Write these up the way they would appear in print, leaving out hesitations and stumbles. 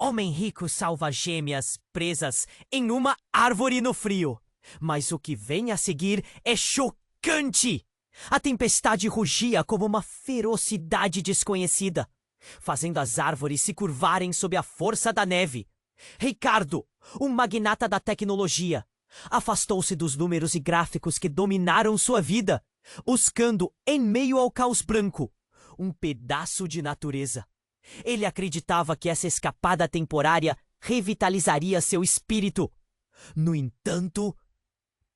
Homem rico salva gêmeas presas em uma árvore no frio. Mas o que vem a seguir é chocante. A tempestade rugia como uma ferocidade desconhecida, fazendo as árvores se curvarem sob a força da neve. Ricardo, um magnata da tecnologia, afastou-se dos números e gráficos que dominaram sua vida, buscando, em meio ao caos branco, um pedaço de natureza. Ele acreditava que essa escapada temporária revitalizaria seu espírito. No entanto,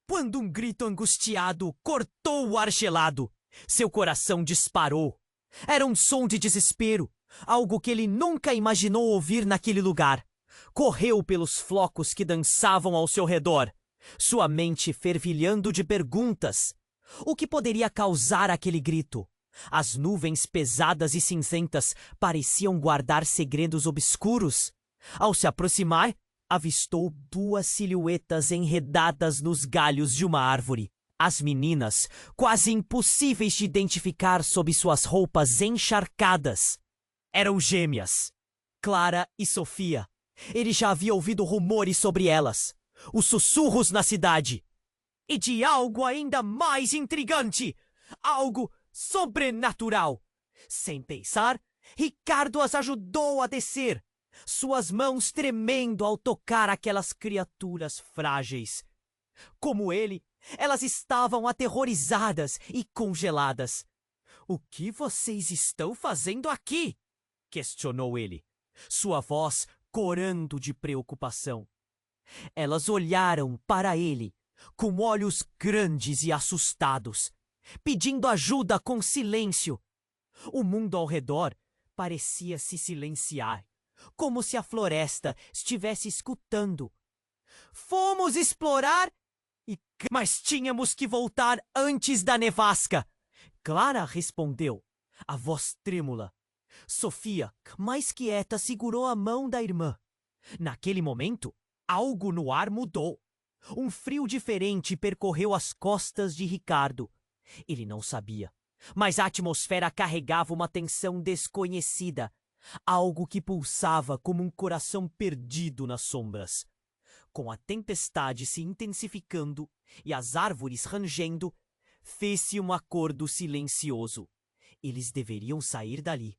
quando um grito angustiado cortou o ar gelado, seu coração disparou. Era um som de desespero, algo que ele nunca imaginou ouvir naquele lugar. Correu pelos flocos que dançavam ao seu redor, sua mente fervilhando de perguntas. O que poderia causar aquele grito? As nuvens pesadas e cinzentas pareciam guardar segredos obscuros. Ao se aproximar, avistou duas silhuetas enredadas nos galhos de uma árvore. As meninas, quase impossíveis de identificar sob suas roupas encharcadas, eram gêmeas, Clara e Sofia. Ele já havia ouvido rumores sobre elas, os sussurros na cidade. E de algo ainda mais intrigante, algo sobrenatural. Sem pensar, Ricardo as ajudou a descer, suas mãos tremendo ao tocar aquelas criaturas frágeis. Como ele, elas estavam aterrorizadas e congeladas. "O que vocês estão fazendo aqui?" questionou ele, sua voz corando de preocupação. Elas olharam para ele com olhos grandes e assustados, pedindo ajuda com silêncio. O mundo ao redor parecia se silenciar, como se a floresta estivesse escutando. "Fomos explorar, mas tínhamos que voltar antes da nevasca", Clara respondeu, a voz trêmula. Sofia, mais quieta, segurou a mão da irmã. Naquele momento, algo no ar mudou. Um frio diferente percorreu as costas de Ricardo. Ele não sabia, mas a atmosfera carregava uma tensão desconhecida, algo que pulsava como um coração perdido nas sombras. Com a tempestade se intensificando e as árvores rangendo, fez-se um acordo silencioso. Eles deveriam sair dali.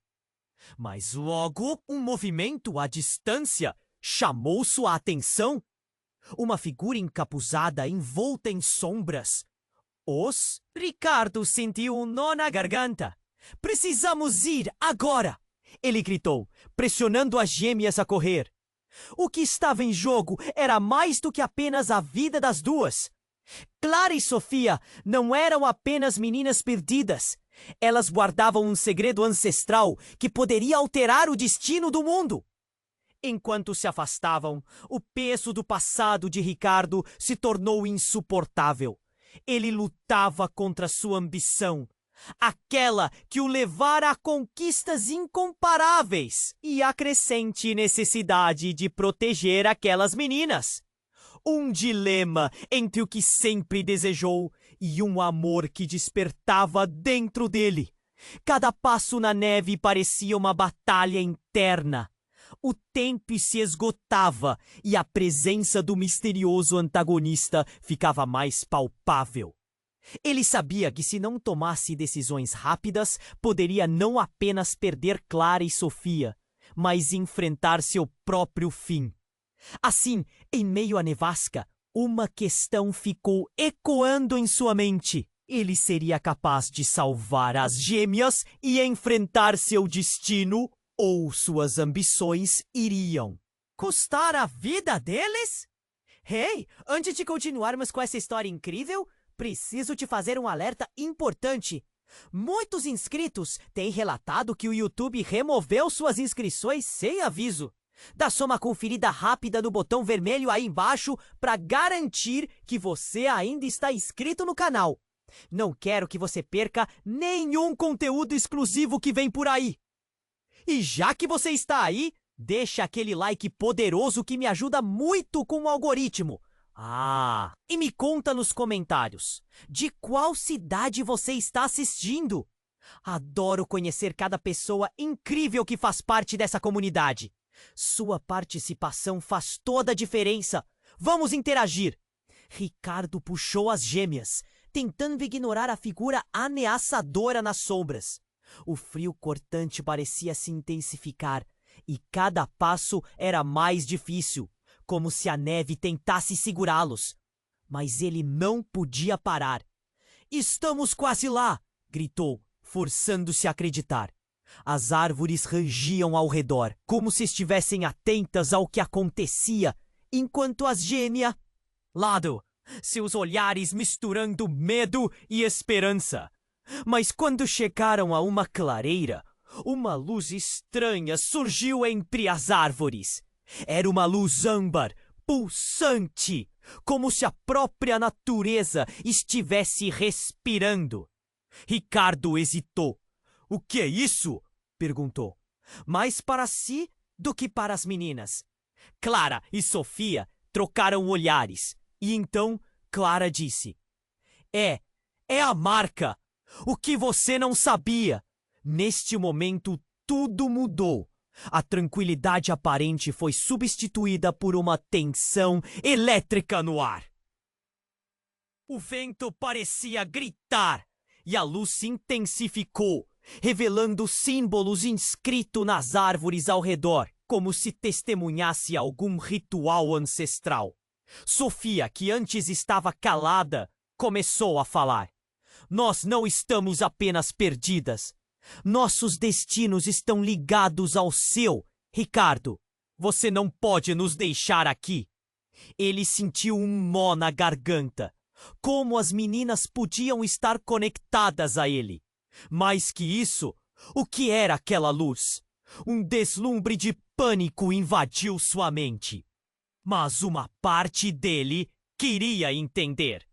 Mas logo um movimento à distância chamou sua atenção. Uma figura encapuzada envolta em sombras. Ricardo sentiu um nó na garganta. "Precisamos ir agora!" ele gritou, pressionando as gêmeas a correr. O que estava em jogo era mais do que apenas a vida das duas. Clara e Sofia não eram apenas meninas perdidas. Elas guardavam um segredo ancestral que poderia alterar o destino do mundo. Enquanto se afastavam, o peso do passado de Ricardo se tornou insuportável. Ele lutava contra sua ambição, aquela que o levara a conquistas incomparáveis, e a crescente necessidade de proteger aquelas meninas. Um dilema entre o que sempre desejou e um amor que despertava dentro dele. Cada passo na neve parecia uma batalha interna. O tempo se esgotava e a presença do misterioso antagonista ficava mais palpável. Ele sabia que se não tomasse decisões rápidas, poderia não apenas perder Clara e Sofia, mas enfrentar seu próprio fim. Assim, em meio à nevasca, uma questão ficou ecoando em sua mente. Ele seria capaz de salvar as gêmeas e enfrentar seu destino, ou suas ambições iriam custar a vida deles? Hey, antes de continuarmos com essa história incrível, preciso te fazer um alerta importante. Muitos inscritos têm relatado que o YouTube removeu suas inscrições sem aviso. Dá só uma conferida rápida no botão vermelho aí embaixo para garantir que você ainda está inscrito no canal. Não quero que você perca nenhum conteúdo exclusivo que vem por aí. E já que você está aí, deixa aquele like poderoso que me ajuda muito com o algoritmo. E me conta nos comentários, de qual cidade você está assistindo? Adoro conhecer cada pessoa incrível que faz parte dessa comunidade. Sua participação faz toda a diferença. Vamos interagir. Ricardo puxou as gêmeas, tentando ignorar a figura ameaçadora nas sombras. O frio cortante parecia se intensificar, e cada passo era mais difícil, como se a neve tentasse segurá-los. Mas ele não podia parar. "Estamos quase lá!" gritou, forçando-se a acreditar. As árvores rangiam ao redor, como se estivessem atentas ao que acontecia, enquanto as gêmeas lado, seus olhares misturando medo e esperança. Mas quando chegaram a uma clareira, uma luz estranha surgiu entre as árvores. Era uma luz âmbar, pulsante, como se a própria natureza estivesse respirando. Ricardo hesitou. "O que é isso?" perguntou. Mais para si do que para as meninas. Clara e Sofia trocaram olhares. E então Clara disse: É a marca! O que você não sabia!" Neste momento, tudo mudou. A tranquilidade aparente foi substituída por uma tensão elétrica no ar. O vento parecia gritar e a luz se intensificou, revelando símbolos inscritos nas árvores ao redor, como se testemunhasse algum ritual ancestral. Sofia, que antes estava calada, começou a falar. "Nós não estamos apenas perdidas. Nossos destinos estão ligados ao seu, Ricardo. Você não pode nos deixar aqui." Ele sentiu um nó na garganta. Como as meninas podiam estar conectadas a ele? Mais que isso, o que era aquela luz? Um deslumbre de pânico invadiu sua mente. Mas uma parte dele queria entender.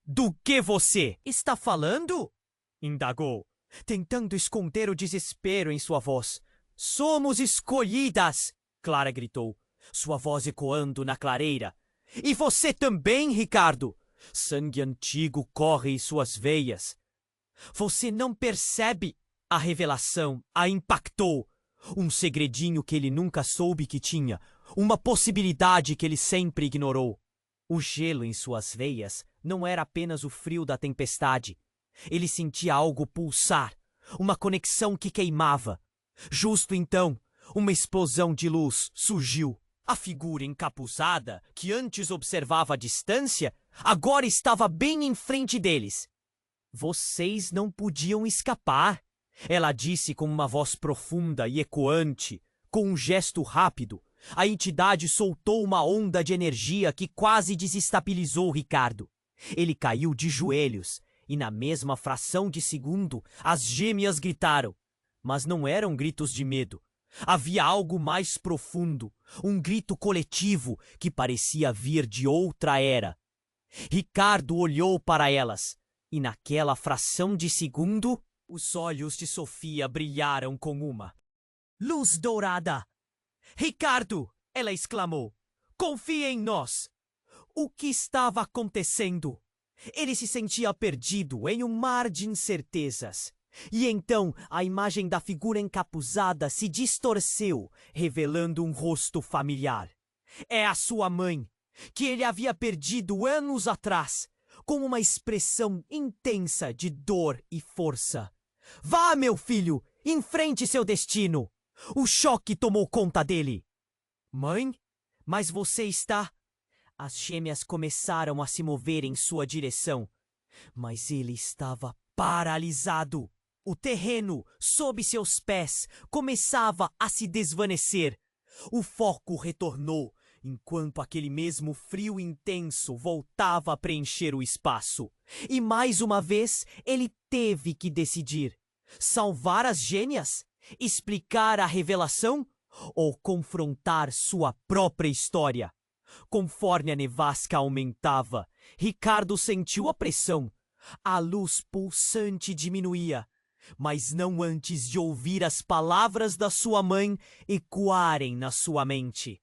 "Do que você está falando?" indagou, tentando esconder o desespero em sua voz. "Somos escolhidas!" Clara gritou, sua voz ecoando na clareira. "E você também, Ricardo! Sangue antigo corre em suas veias. Você não percebe? A revelação a impactou. Um segredinho que ele nunca soube que tinha. Uma possibilidade que ele sempre ignorou. O gelo em suas veias não era apenas o frio da tempestade. Ele sentia algo pulsar, uma conexão que queimava. Justo então, uma explosão de luz surgiu. A figura encapuzada, que antes observava a distância, agora estava bem em frente deles. "Vocês não podiam escapar", ela disse com uma voz profunda e ecoante. Com um gesto rápido, a entidade soltou uma onda de energia que quase desestabilizou Ricardo. Ele caiu de joelhos e, na mesma fração de segundo, as gêmeas gritaram. Mas não eram gritos de medo. Havia algo mais profundo, um grito coletivo que parecia vir de outra era. Ricardo olhou para elas e, naquela fração de segundo, os olhos de Sofia brilharam com uma luz dourada. "Ricardo!" ela exclamou. "Confie em nós!" O que estava acontecendo? Ele se sentia perdido em um mar de incertezas. E então a imagem da figura encapuzada se distorceu, revelando um rosto familiar. É a sua mãe, que ele havia perdido anos atrás, com uma expressão intensa de dor e força. "Vá, meu filho, enfrente seu destino!" O choque tomou conta dele. "Mãe, mas você está..." As gêmeas começaram a se mover em sua direção, mas ele estava paralisado. O terreno, sob seus pés, começava a se desvanecer. O foco retornou, enquanto aquele mesmo frio intenso voltava a preencher o espaço. E mais uma vez, ele teve que decidir: salvar as gêmeas? Explicar a revelação? Ou confrontar sua própria história? Conforme a nevasca aumentava, Ricardo sentiu a pressão. A luz pulsante diminuía, mas não antes de ouvir as palavras da sua mãe ecoarem na sua mente.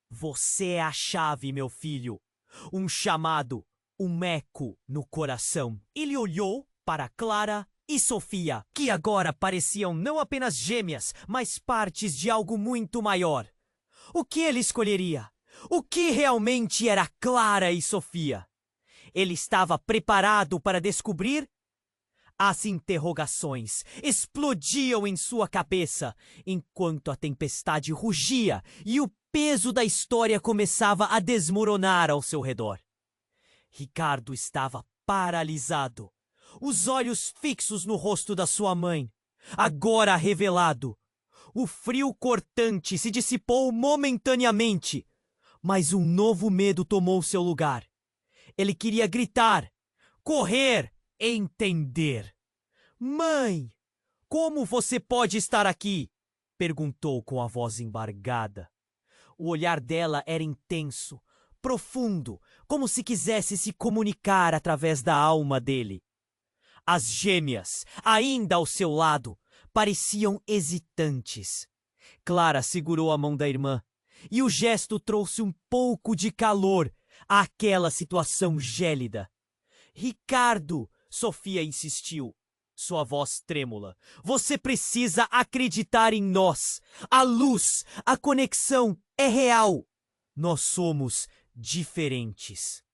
"Você é a chave, meu filho." Um chamado, um eco no coração. Ele olhou para Clara e Sofia, que agora pareciam não apenas gêmeas, mas partes de algo muito maior. O que ele escolheria? O que realmente era Clara e Sofia? Ele estava preparado para descobrir? As interrogações explodiam em sua cabeça, enquanto a tempestade rugia e o peso da história começava a desmoronar ao seu redor. Ricardo estava paralisado, os olhos fixos no rosto da sua mãe, agora revelado. O frio cortante se dissipou momentaneamente, mas um novo medo tomou seu lugar. Ele queria gritar, correr, entender. Mãe, como você pode estar aqui? Perguntou com a voz embargada. O olhar dela era intenso, profundo, como se quisesse se comunicar através da alma dele. As gêmeas, ainda ao seu lado, pareciam hesitantes. Clara segurou a mão da irmã, e o gesto trouxe um pouco de calor àquela situação gélida. Ricardo, Sofia insistiu, sua voz trêmula. Você precisa acreditar em nós. A luz, a conexão é real. Nós somos diferentes.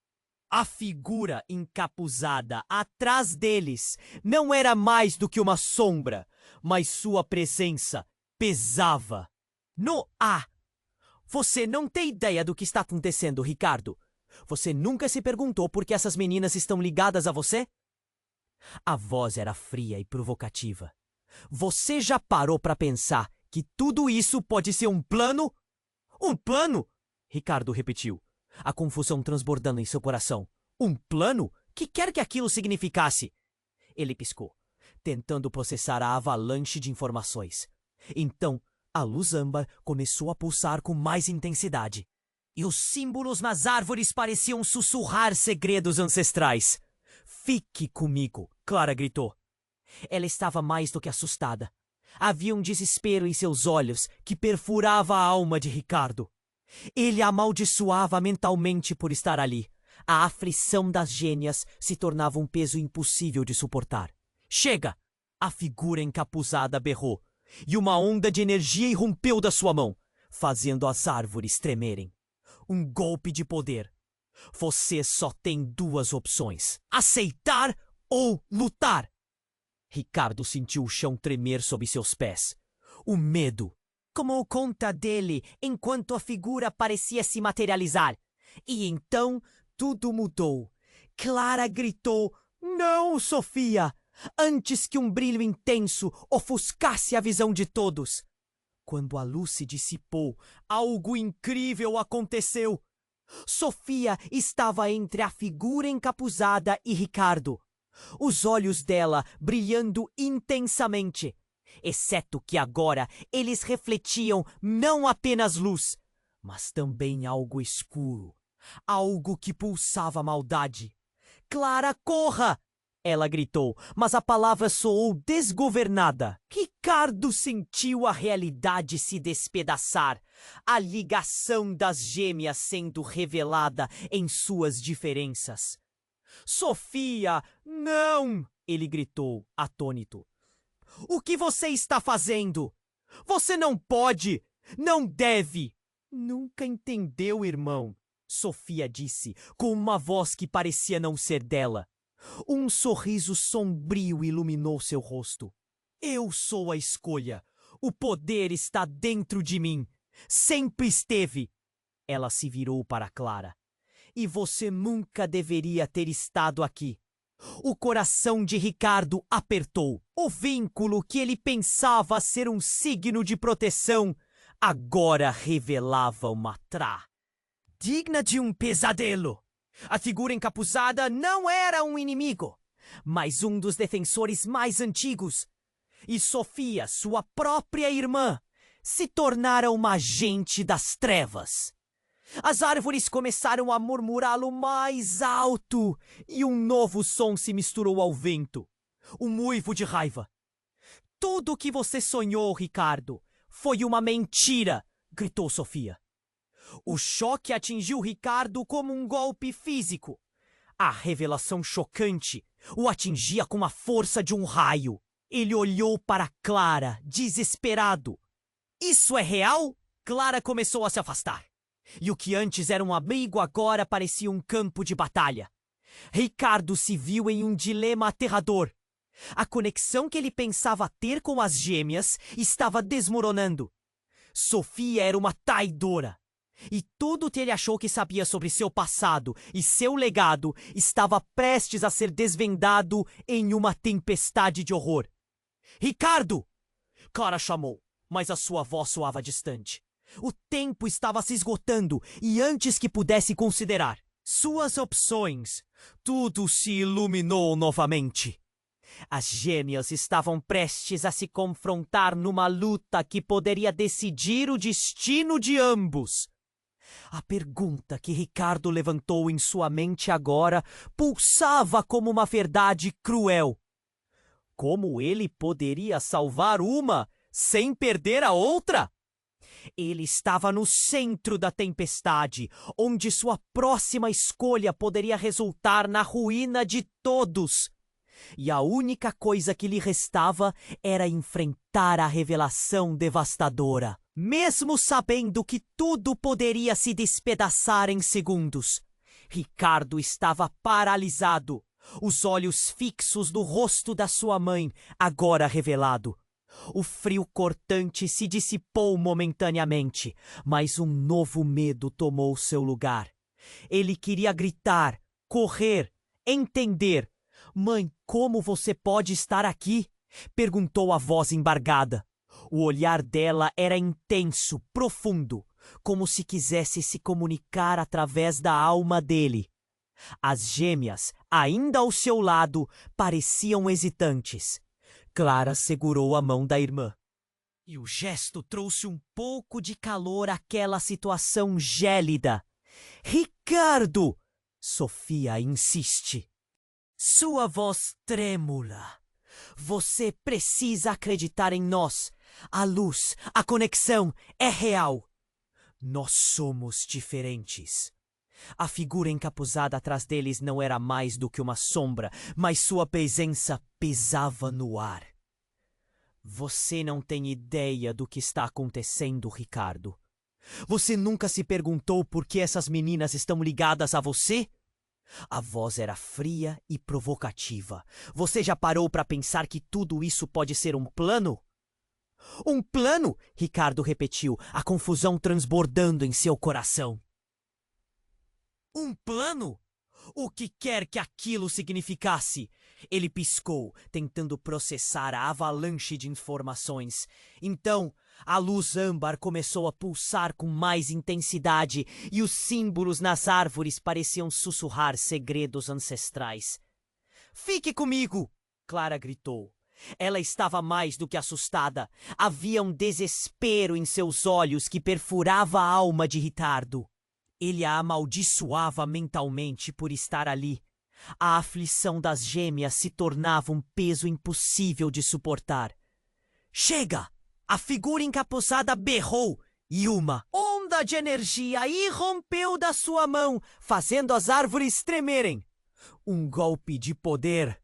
A figura encapuzada atrás deles não era mais do que uma sombra, mas sua presença pesava. No ar. Você não tem ideia do que está acontecendo, Ricardo. Você nunca se perguntou por que essas meninas estão ligadas a você? A voz era fria e provocativa. Você já parou para pensar que tudo isso pode ser um plano? Um plano? Ricardo repetiu, a confusão transbordando em seu coração. Um plano? Que quer que aquilo significasse? Ele piscou, tentando processar a avalanche de informações. Então, a luz âmbar começou a pulsar com mais intensidade. E os símbolos nas árvores pareciam sussurrar segredos ancestrais. Fique comigo, Clara gritou. Ela estava mais do que assustada. Havia um desespero em seus olhos que perfurava a alma de Ricardo. Ele a amaldiçoava mentalmente por estar ali. A aflição das gêmeas se tornava um peso impossível de suportar. Chega! A figura encapuzada berrou, e uma onda de energia irrompeu da sua mão, fazendo as árvores tremerem. Um golpe de poder. Você só tem duas opções: aceitar ou lutar. Ricardo sentiu o chão tremer sob seus pés. O medo tomou conta dele enquanto a figura parecia se materializar. E então tudo mudou. Clara gritou: "Não, Sofia!" antes que um brilho intenso ofuscasse a visão de todos. Quando a luz se dissipou, algo incrível aconteceu. Sofia estava entre a figura encapuzada e Ricardo, os olhos dela brilhando intensamente, exceto que agora eles refletiam não apenas luz, mas também algo escuro, algo que pulsava maldade. "Clara, corra!" ela gritou, mas a palavra soou desgovernada. Ricardo sentiu a realidade se despedaçar, a ligação das gêmeas sendo revelada em suas diferenças. "Sofia, não!" ele gritou, atônito. "O que você está fazendo? Você não pode, não deve!" "Nunca entendeu, irmão," Sofia disse, com uma voz que parecia não ser dela. Um sorriso sombrio iluminou seu rosto. "Eu sou a escolha. O poder está dentro de mim. Sempre esteve." Ela se virou para Clara. "E você nunca deveria ter estado aqui." O coração de Ricardo apertou. O vínculo que ele pensava ser um signo de proteção agora revelava uma trá digna de um pesadelo. A figura encapuzada não era um inimigo, mas um dos defensores mais antigos. E Sofia, sua própria irmã, se tornara uma agente das trevas. As árvores começaram a murmurá-lo mais alto, e um novo som se misturou ao vento. Um uivo de raiva. "Tudo o que você sonhou, Ricardo, foi uma mentira!" gritou Sofia. O choque atingiu Ricardo como um golpe físico. A revelação chocante o atingia com a força de um raio. Ele olhou para Clara, desesperado. "Isso é real?" Clara começou a se afastar. E o que antes era um amigo agora parecia um campo de batalha. Ricardo se viu em um dilema aterrador. A conexão que ele pensava ter com as gêmeas estava desmoronando. Sofia era uma traidora. E tudo o que ele achou que sabia sobre seu passado e seu legado estava prestes a ser desvendado em uma tempestade de horror. Ricardo! Clara chamou, mas a sua voz soava distante. O tempo estava se esgotando e antes que pudesse considerar suas opções, tudo se iluminou novamente. As gêmeas estavam prestes a se confrontar numa luta que poderia decidir o destino de ambos. A pergunta que Ricardo levantou em sua mente agora pulsava como uma verdade cruel. Como ele poderia salvar uma sem perder a outra? Ele estava no centro da tempestade, onde sua próxima escolha poderia resultar na ruína de todos. E a única coisa que lhe restava era enfrentar a revelação devastadora. Mesmo sabendo que tudo poderia se despedaçar em segundos, Ricardo estava paralisado, os olhos fixos no rosto da sua mãe, agora revelado. O frio cortante se dissipou momentaneamente, mas um novo medo tomou seu lugar. Ele queria gritar, correr, entender. "Mãe, como você pode estar aqui?" perguntou a voz embargada. O olhar dela era intenso, profundo, como se quisesse se comunicar através da alma dele. As gêmeas, ainda ao seu lado, pareciam hesitantes. Clara segurou a mão da irmã. E o gesto trouxe um pouco de calor àquela situação gélida. "Ricardo!" Sofia insiste. Sua voz trêmula. "Você precisa acreditar em nós. A luz, a conexão é real. Nós somos diferentes." A figura encapuzada atrás deles não era mais do que uma sombra, mas sua presença pesava no ar. "Você não tem ideia do que está acontecendo, Ricardo. Você nunca se perguntou por que essas meninas estão ligadas a você?" A voz era fria e provocativa. "Você já parou para pensar que tudo isso pode ser um plano?" "Um plano?" Ricardo repetiu, a confusão transbordando em seu coração. "Um plano? O que quer que aquilo significasse?" Ele piscou, tentando processar a avalanche de informações. Então, a luz âmbar começou a pulsar com mais intensidade e os símbolos nas árvores pareciam sussurrar segredos ancestrais. "Fique comigo!" Clara gritou. Ela estava mais do que assustada. Havia um desespero em seus olhos que perfurava a alma de Ricardo. Ele a amaldiçoava mentalmente por estar ali. A aflição das gêmeas se tornava um peso impossível de suportar. "Chega!" A figura encapuzada berrou e uma onda de energia irrompeu da sua mão, fazendo as árvores tremerem. Um golpe de poder.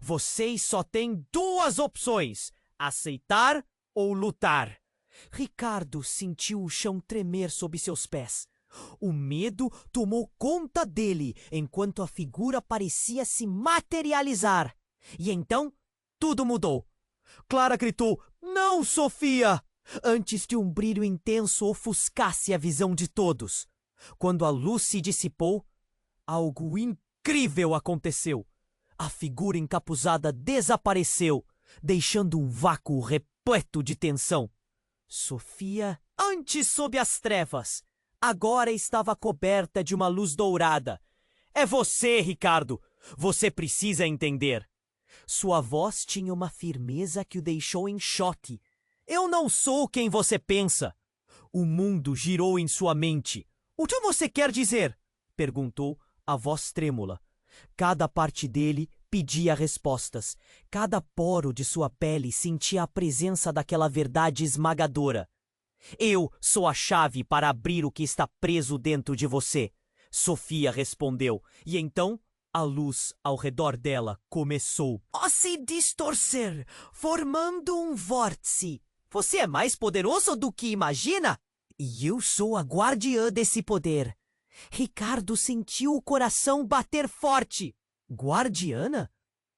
Vocês só têm duas opções: aceitar ou lutar. Ricardo sentiu o chão tremer sob seus pés. O medo tomou conta dele enquanto a figura parecia se materializar. E então, tudo mudou. Clara gritou: "Não, Sofia!" antes que um brilho intenso ofuscasse a visão de todos. Quando a luz se dissipou, algo incrível aconteceu. A figura encapuzada desapareceu, deixando um vácuo repleto de tensão. Sofia, antes sob as trevas, agora estava coberta de uma luz dourada. "É você, Ricardo! Você precisa entender." Sua voz tinha uma firmeza que o deixou em choque. "Eu não sou quem você pensa." O mundo girou em sua mente. "O que você quer dizer?" perguntou, a voz trêmula. Cada parte dele pedia respostas. Cada poro de sua pele sentia a presença daquela verdade esmagadora. "Eu sou a chave para abrir o que está preso dentro de você." Sofia respondeu, e então a luz ao redor dela começou a se distorcer, formando um vórtice. "Você é mais poderoso do que imagina?" E eu sou a guardiã desse poder. Ricardo sentiu o coração bater forte. Guardiana?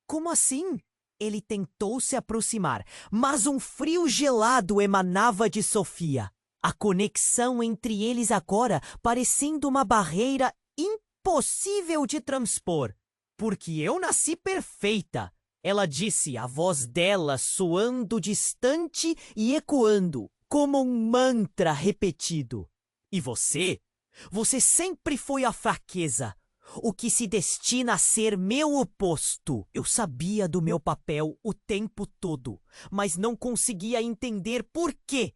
Como assim? Ele tentou se aproximar, mas um frio gelado emanava de Sofia. A conexão entre eles agora parecendo uma barreira impossível de transpor. Porque eu nasci perfeita, ela disse, a voz dela soando distante e ecoando, como um mantra repetido. E você? Você sempre foi a fraqueza, o que se destina a ser meu oposto. Eu sabia do meu papel o tempo todo, mas não conseguia entender por quê.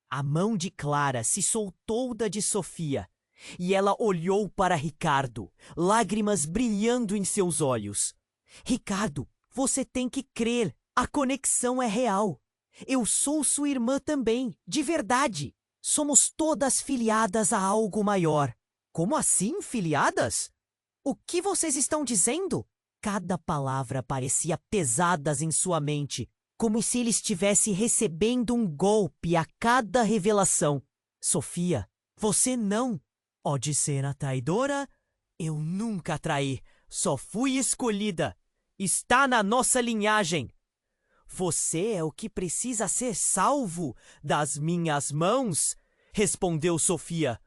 A mão de Clara se soltou da de Sofia, e ela olhou para Ricardo, lágrimas brilhando em seus olhos. Ricardo, você tem que crer, a conexão é real. Eu sou sua irmã também, de verdade. Somos todas filiadas a algo maior. Como assim, filiadas? O que vocês estão dizendo? Cada palavra parecia pesadas em sua mente, como se ele estivesse recebendo um golpe a cada revelação. Sofia, você não. Pode ser a traidora? Eu nunca traí, só fui escolhida. Está na nossa linhagem. Você é o que precisa ser salvo das minhas mãos, respondeu Sofia.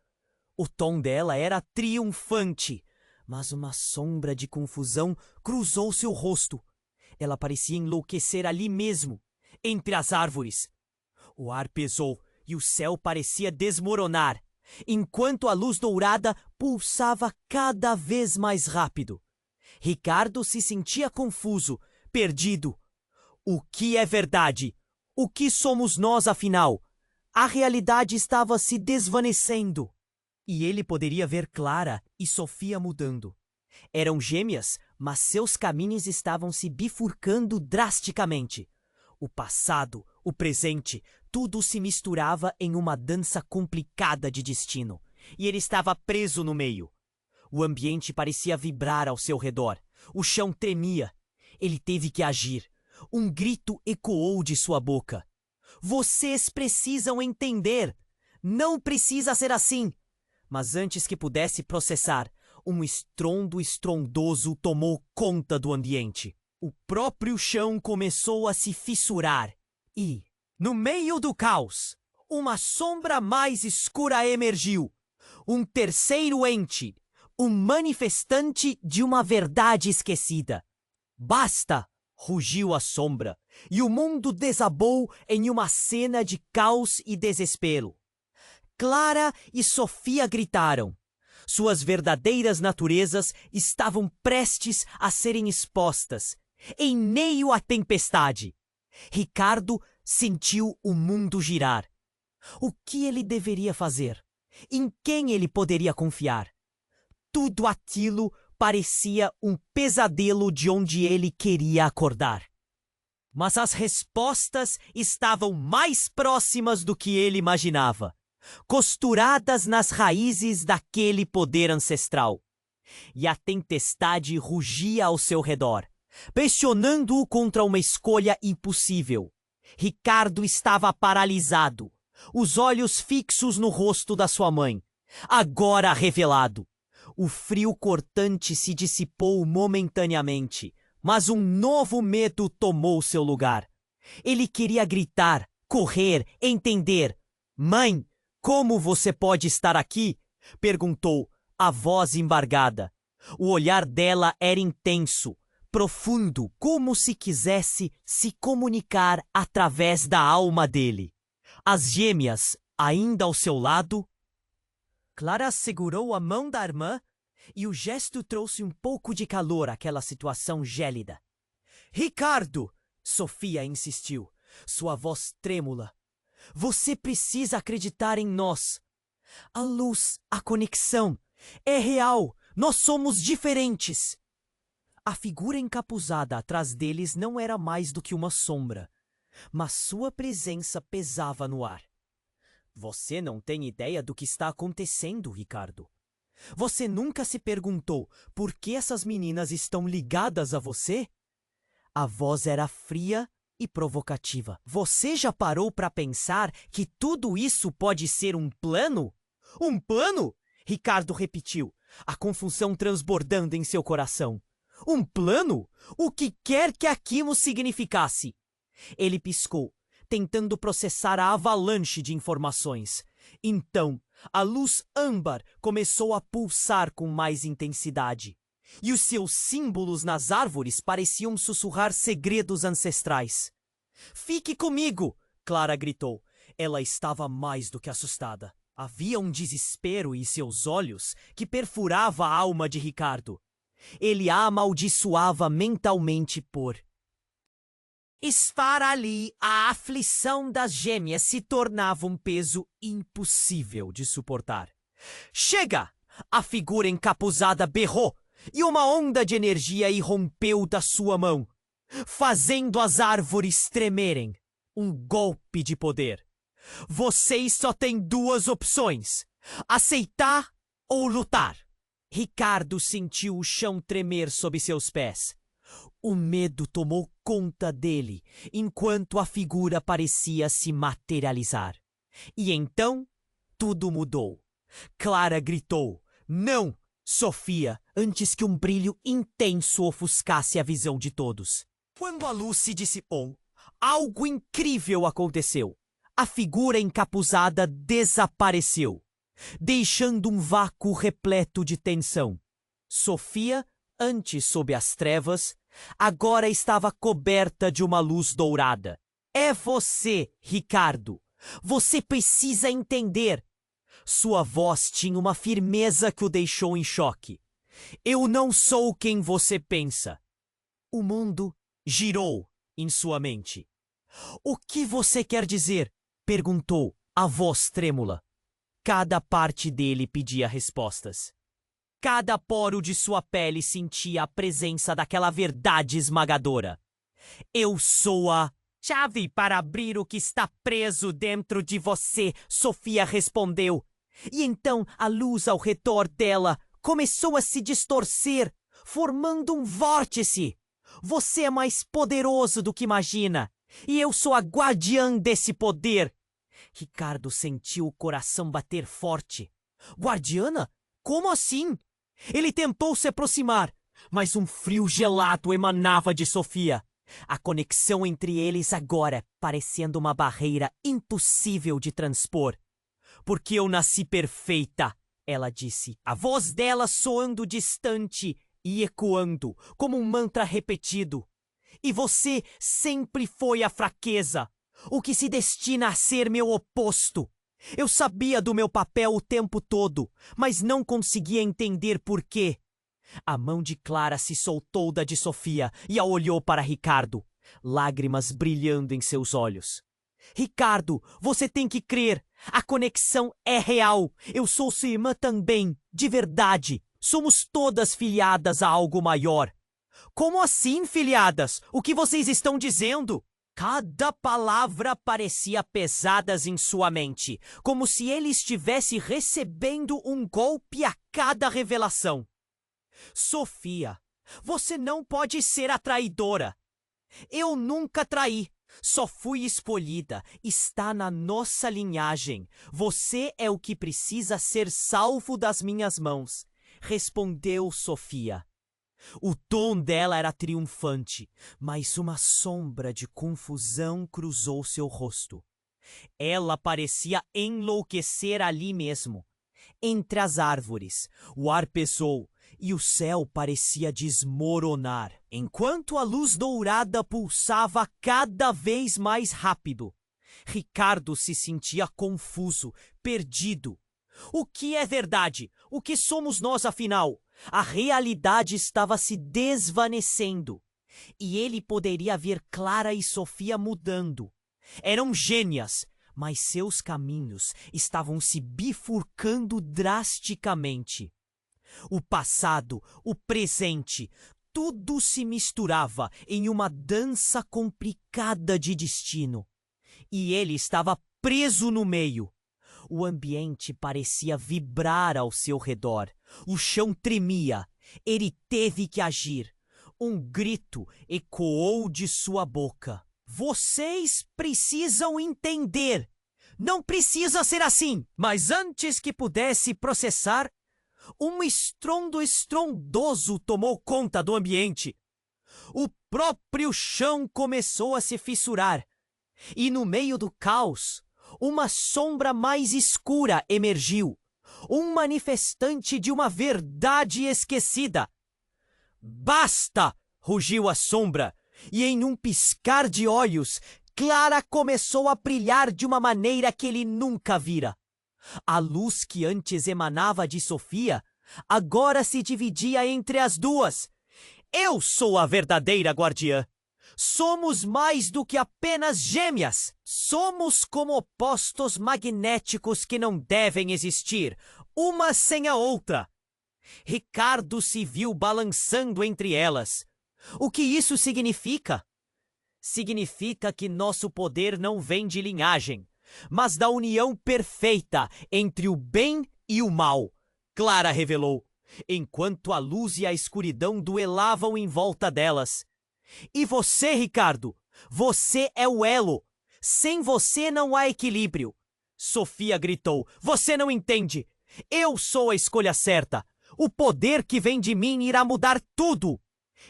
O tom dela era triunfante, mas uma sombra de confusão cruzou seu rosto. Ela parecia enlouquecer ali mesmo, entre as árvores. O ar pesou e o céu parecia desmoronar, enquanto a luz dourada pulsava cada vez mais rápido. Ricardo se sentia confuso, perdido. O que é verdade? O que somos nós, afinal? A realidade estava se desvanecendo. E ele poderia ver Clara e Sofia mudando. Eram gêmeas, mas seus caminhos estavam se bifurcando drasticamente. O passado, o presente, tudo se misturava em uma dança complicada de destino. E ele estava preso no meio. O ambiente parecia vibrar ao seu redor. O chão tremia. Ele teve que agir. Um grito ecoou de sua boca. Vocês precisam entender. Não precisa ser assim. Mas antes que pudesse processar, um estrondo estrondoso tomou conta do ambiente. O próprio chão começou a se fissurar. E, no meio do caos, uma sombra mais escura emergiu. Um terceiro ente. Um manifestante de uma verdade esquecida. Basta! Rugiu a sombra, e o mundo desabou em uma cena de caos e desespero. Clara e Sofia gritaram. Suas verdadeiras naturezas estavam prestes a serem expostas, em meio à tempestade. Ricardo sentiu o mundo girar. O que ele deveria fazer? Em quem ele poderia confiar? Tudo aquilo parecia um pesadelo de onde ele queria acordar. Mas as respostas estavam mais próximas do que ele imaginava, costuradas nas raízes daquele poder ancestral. E a tempestade rugia ao seu redor, pressionando-o contra uma escolha impossível. Ricardo estava paralisado, os olhos fixos no rosto da sua mãe, agora revelado. O frio cortante se dissipou momentaneamente, mas um novo medo tomou seu lugar. Ele queria gritar, correr, entender. Mãe, como você pode estar aqui? Perguntou, a voz embargada. O olhar dela era intenso, profundo, como se quisesse se comunicar através da alma dele. As gêmeas, ainda ao seu lado. Clara segurou a mão da irmã e o gesto trouxe um pouco de calor àquela situação gélida. Ricardo! Sofia insistiu, sua voz trêmula. Você precisa acreditar em nós. A luz, a conexão, é real. Nós somos diferentes. A figura encapuzada atrás deles não era mais do que uma sombra, mas sua presença pesava no ar. Você não tem ideia do que está acontecendo, Ricardo. Você nunca se perguntou por que essas meninas estão ligadas a você? A voz era fria e provocativa. Você já parou para pensar que tudo isso pode ser um plano? Um plano? Ricardo repetiu, a confusão transbordando em seu coração. Um plano? O que quer que aquilo significasse? Ele piscou, tentando processar a avalanche de informações. Então, a luz âmbar começou a pulsar com mais intensidade. E os seus símbolos nas árvores pareciam sussurrar segredos ancestrais. Fique comigo! Clara gritou. Ela estava mais do que assustada. Havia um desespero em seus olhos que perfurava a alma de Ricardo. Ele a amaldiçoava mentalmente por estar ali. A aflição das gêmeas se tornava um peso impossível de suportar. Chega! A figura encapuzada berrou e uma onda de energia irrompeu da sua mão, fazendo as árvores tremerem. Um golpe de poder. Vocês só têm duas opções: aceitar ou lutar. Ricardo sentiu o chão tremer sob seus pés. O medo tomou conta dele, enquanto a figura parecia se materializar. E então, tudo mudou. Clara gritou: "Não, Sofia!" antes que um brilho intenso ofuscasse a visão de todos. Quando a luz se dissipou, algo incrível aconteceu. A figura encapuzada desapareceu, deixando um vácuo repleto de tensão. Sofia, antes sob as trevas, agora estava coberta de uma luz dourada. É você, Ricardo. Você precisa entender. Sua voz tinha uma firmeza que o deixou em choque. Eu não sou quem você pensa. O mundo girou em sua mente. O que você quer dizer? Perguntou, a voz trêmula. Cada parte dele pedia respostas. Cada poro de sua pele sentia a presença daquela verdade esmagadora. Eu sou a chave para abrir o que está preso dentro de você, Sofia respondeu. E então a luz ao redor dela começou a se distorcer, formando um vórtice. Você é mais poderoso do que imagina, e eu sou a guardiã desse poder. Ricardo sentiu o coração bater forte. Guardiana? Como assim? Ele tentou se aproximar, mas um frio gelado emanava de Sofia. A conexão entre eles agora parecendo uma barreira impossível de transpor. Porque eu nasci perfeita, ela disse, a voz dela soando distante e ecoando como um mantra repetido. E você sempre foi a fraqueza, o que se destina a ser meu oposto. Eu sabia do meu papel o tempo todo, mas não conseguia entender por quê. A mão de Clara se soltou da de Sofia e a olhou para Ricardo, lágrimas brilhando em seus olhos. Ricardo, você tem que crer. A conexão é real. Eu sou sua irmã também, de verdade. Somos todas filiadas a algo maior. Como assim, filiadas? O que vocês estão dizendo? Cada palavra parecia pesadas em sua mente, como se ele estivesse recebendo um golpe a cada revelação. Sofia, você não pode ser a traidora. Eu nunca traí. Só fui escolhida. Está na nossa linhagem. Você é o que precisa ser salvo das minhas mãos, respondeu Sofia. O tom dela era triunfante, mas uma sombra de confusão cruzou seu rosto. Ela parecia enlouquecer ali mesmo. Entre as árvores, o ar pesou e o céu parecia desmoronar, enquanto a luz dourada pulsava cada vez mais rápido. Ricardo se sentia confuso, perdido. O que é verdade? O que somos nós, afinal? A realidade estava se desvanecendo, e ele poderia ver Clara e Sofia mudando. Eram gêmeas, mas seus caminhos estavam se bifurcando drasticamente. O passado, o presente, tudo se misturava em uma dança complicada de destino. E ele estava preso no meio. O ambiente parecia vibrar ao seu redor. O chão tremia. Ele teve que agir. Um grito ecoou de sua boca. Vocês precisam entender. Não precisa ser assim. Mas antes que pudesse processar, um estrondo estrondoso tomou conta do ambiente. O próprio chão começou a se fissurar. E no meio do caos, uma sombra mais escura emergiu. Um manifestante de uma verdade esquecida. Basta! Rugiu a sombra. E em um piscar de olhos, Clara começou a brilhar de uma maneira que ele nunca vira. A luz que antes emanava de Sofia, agora se dividia entre as duas. Eu sou a verdadeira guardiã. Somos mais do que apenas gêmeas. Somos como opostos magnéticos que não devem existir, uma sem a outra. Ricardo se viu balançando entre elas. O que isso significa? Significa que nosso poder não vem de linhagem, mas da união perfeita entre o bem e o mal, Clara revelou, enquanto a luz e a escuridão duelavam em volta delas. E você, Ricardo, você é o elo. Sem você não há equilíbrio. Sofia gritou, você não entende. Eu sou a escolha certa. O poder que vem de mim irá mudar tudo.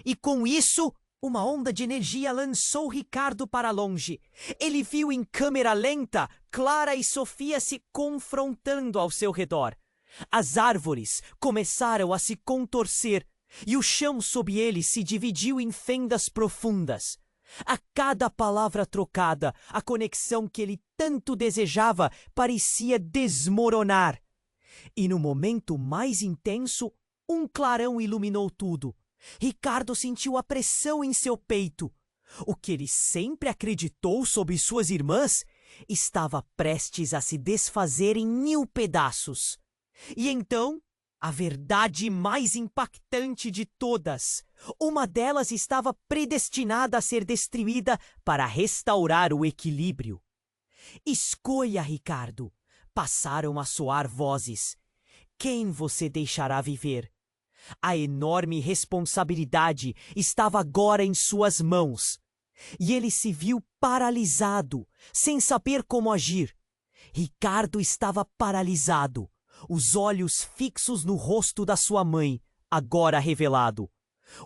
E com isso, uma onda de energia lançou Ricardo para longe. Ele viu em câmera lenta Clara e Sofia se confrontando ao seu redor. As árvores começaram a se contorcer e o chão sob eles se dividiu em fendas profundas. A cada palavra trocada, a conexão que ele tanto desejava parecia desmoronar. E no momento mais intenso, um clarão iluminou tudo. Ricardo sentiu a pressão em seu peito. O que ele sempre acreditou sobre suas irmãs estava prestes a se desfazer em 1000 pedaços. E então, a verdade mais impactante de todas. Uma delas estava predestinada a ser destruída para restaurar o equilíbrio. Escolha, Ricardo. Passaram a soar vozes. Quem você deixará viver? A enorme responsabilidade estava agora em suas mãos. E ele se viu paralisado, sem saber como agir. Ricardo estava paralisado, os olhos fixos no rosto da sua mãe, agora revelado.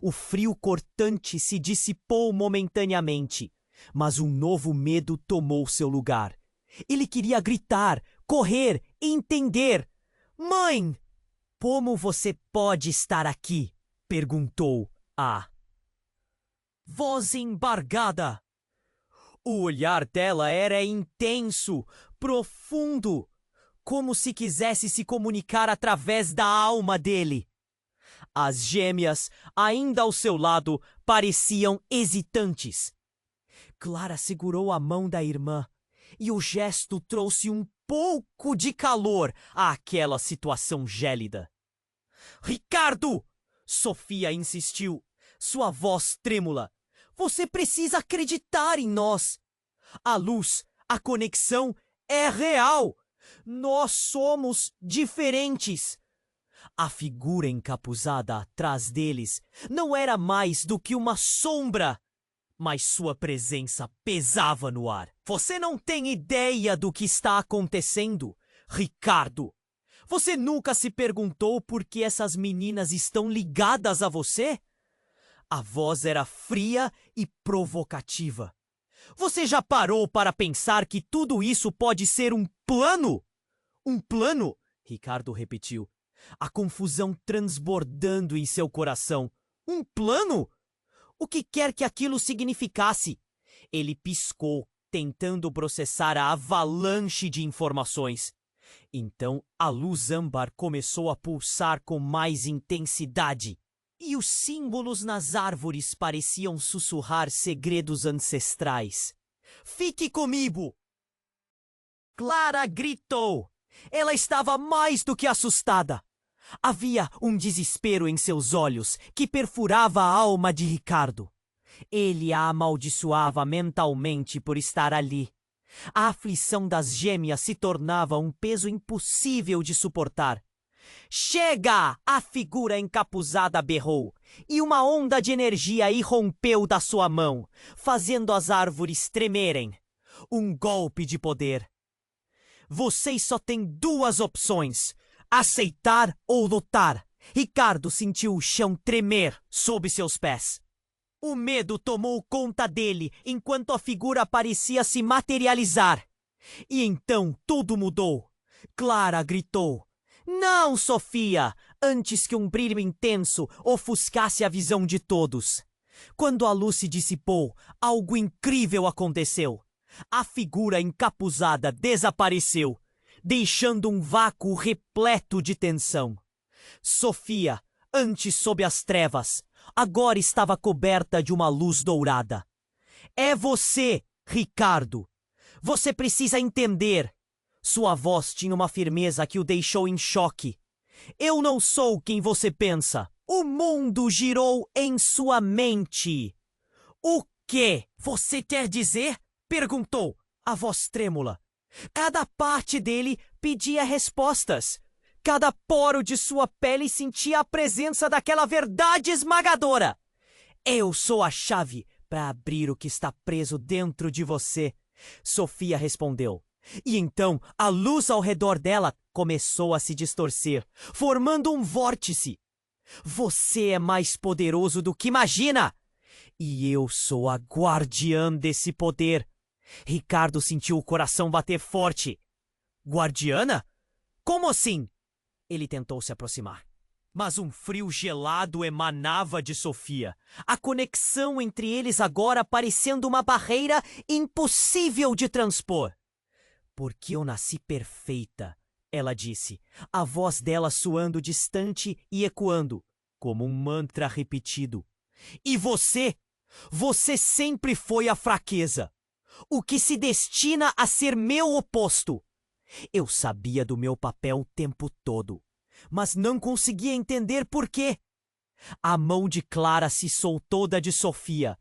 O frio cortante se dissipou momentaneamente, mas um novo medo tomou seu lugar. Ele queria gritar, correr, entender. Mãe! Como você pode estar aqui? Perguntou a voz embargada. O olhar dela era intenso, profundo, como se quisesse se comunicar através da alma dele. As gêmeas, ainda ao seu lado, pareciam hesitantes. Clara segurou a mão da irmã e o gesto trouxe um pouco de calor àquela situação gélida. Ricardo! Sofia insistiu, sua voz trêmula. Você precisa acreditar em nós. A luz, a conexão é real. Nós somos diferentes. A figura encapuzada atrás deles não era mais do que uma sombra, mas sua presença pesava no ar. Você não tem ideia do que está acontecendo, Ricardo. Você nunca se perguntou por que essas meninas estão ligadas a você? A voz era fria e provocativa. Você já parou para pensar que tudo isso pode ser um plano? Um plano? Ricardo repetiu, a confusão transbordando em seu coração. Um plano? O que quer que aquilo significasse? Ele piscou, tentando processar a avalanche de informações. Então a luz âmbar começou a pulsar com mais intensidade. E os símbolos nas árvores pareciam sussurrar segredos ancestrais. Fique comigo! Clara gritou. Ela estava mais do que assustada. Havia um desespero em seus olhos que perfurava a alma de Ricardo. Ele a amaldiçoava mentalmente por estar ali. A aflição das gêmeas se tornava um peso impossível de suportar. Chega! A figura encapuzada berrou, e uma onda de energia irrompeu da sua mão, fazendo as árvores tremerem. Um golpe de poder. Vocês só têm duas opções: aceitar ou lutar. Ricardo sentiu o chão tremer sob seus pés. O medo tomou conta dele enquanto a figura parecia se materializar. E então tudo mudou. Clara gritou: "Não, Sofia!" antes que um brilho intenso ofuscasse a visão de todos. Quando a luz se dissipou, algo incrível aconteceu. A figura encapuzada desapareceu, deixando um vácuo repleto de tensão. Sofia, antes sob as trevas, agora estava coberta de uma luz dourada. "É você, Ricardo. Você precisa entender." Sua voz tinha uma firmeza que o deixou em choque. "Eu não sou quem você pensa. O mundo girou em sua mente." "O que você quer dizer?" perguntou, a voz trêmula. Cada parte dele pedia respostas. Cada poro de sua pele sentia a presença daquela verdade esmagadora. "Eu sou a chave para abrir o que está preso dentro de você," Sofia respondeu. E então a luz ao redor dela começou a se distorcer, formando um vórtice. "Você é mais poderoso do que imagina! E eu sou a guardiã desse poder." Ricardo sentiu o coração bater forte. "Guardiana? Como assim?" Ele tentou se aproximar. Mas um frio gelado emanava de Sofia. A conexão entre eles agora parecendo uma barreira impossível de transpor. "Porque eu nasci perfeita," ela disse, a voz dela soando distante e ecoando, como um mantra repetido. "E você? Você sempre foi a fraqueza. O que se destina a ser meu oposto." Eu sabia do meu papel o tempo todo, mas não conseguia entender por quê. A mão de Clara se soltou da de Sofia,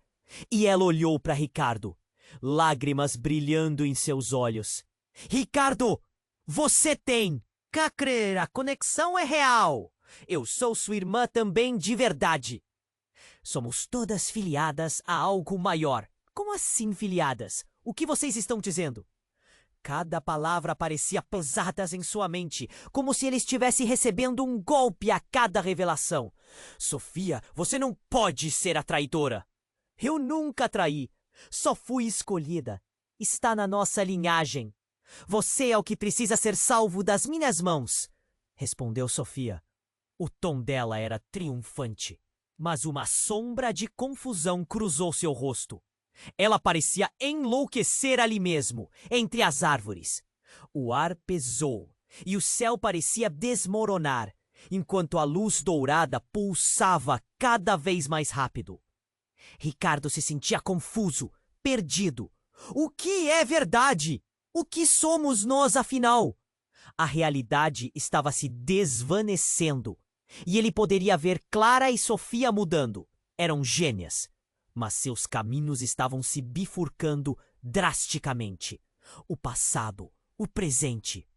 e ela olhou para Ricardo, lágrimas brilhando em seus olhos. "Ricardo, você tem que crer, a conexão é real. Eu sou sua irmã também de verdade. Somos todas filiadas a algo maior." "Como assim filiadas? O que vocês estão dizendo?" Cada palavra parecia pesadas em sua mente, como se ele estivesse recebendo um golpe a cada revelação. "Sofia, você não pode ser a traidora." "Eu nunca traí. Só fui escolhida. Está na nossa linhagem. Você é o que precisa ser salvo das minhas mãos," respondeu Sofia. O tom dela era triunfante, mas uma sombra de confusão cruzou seu rosto. Ela parecia enlouquecer ali mesmo, entre as árvores. O ar pesou e o céu parecia desmoronar, enquanto a luz dourada pulsava cada vez mais rápido. Ricardo se sentia confuso, perdido. O que é verdade? O que somos nós, afinal? A realidade estava se desvanecendo, e ele poderia ver Clara e Sofia mudando. Eram gêmeas. Mas seus caminhos estavam se bifurcando drasticamente. O passado, o presente,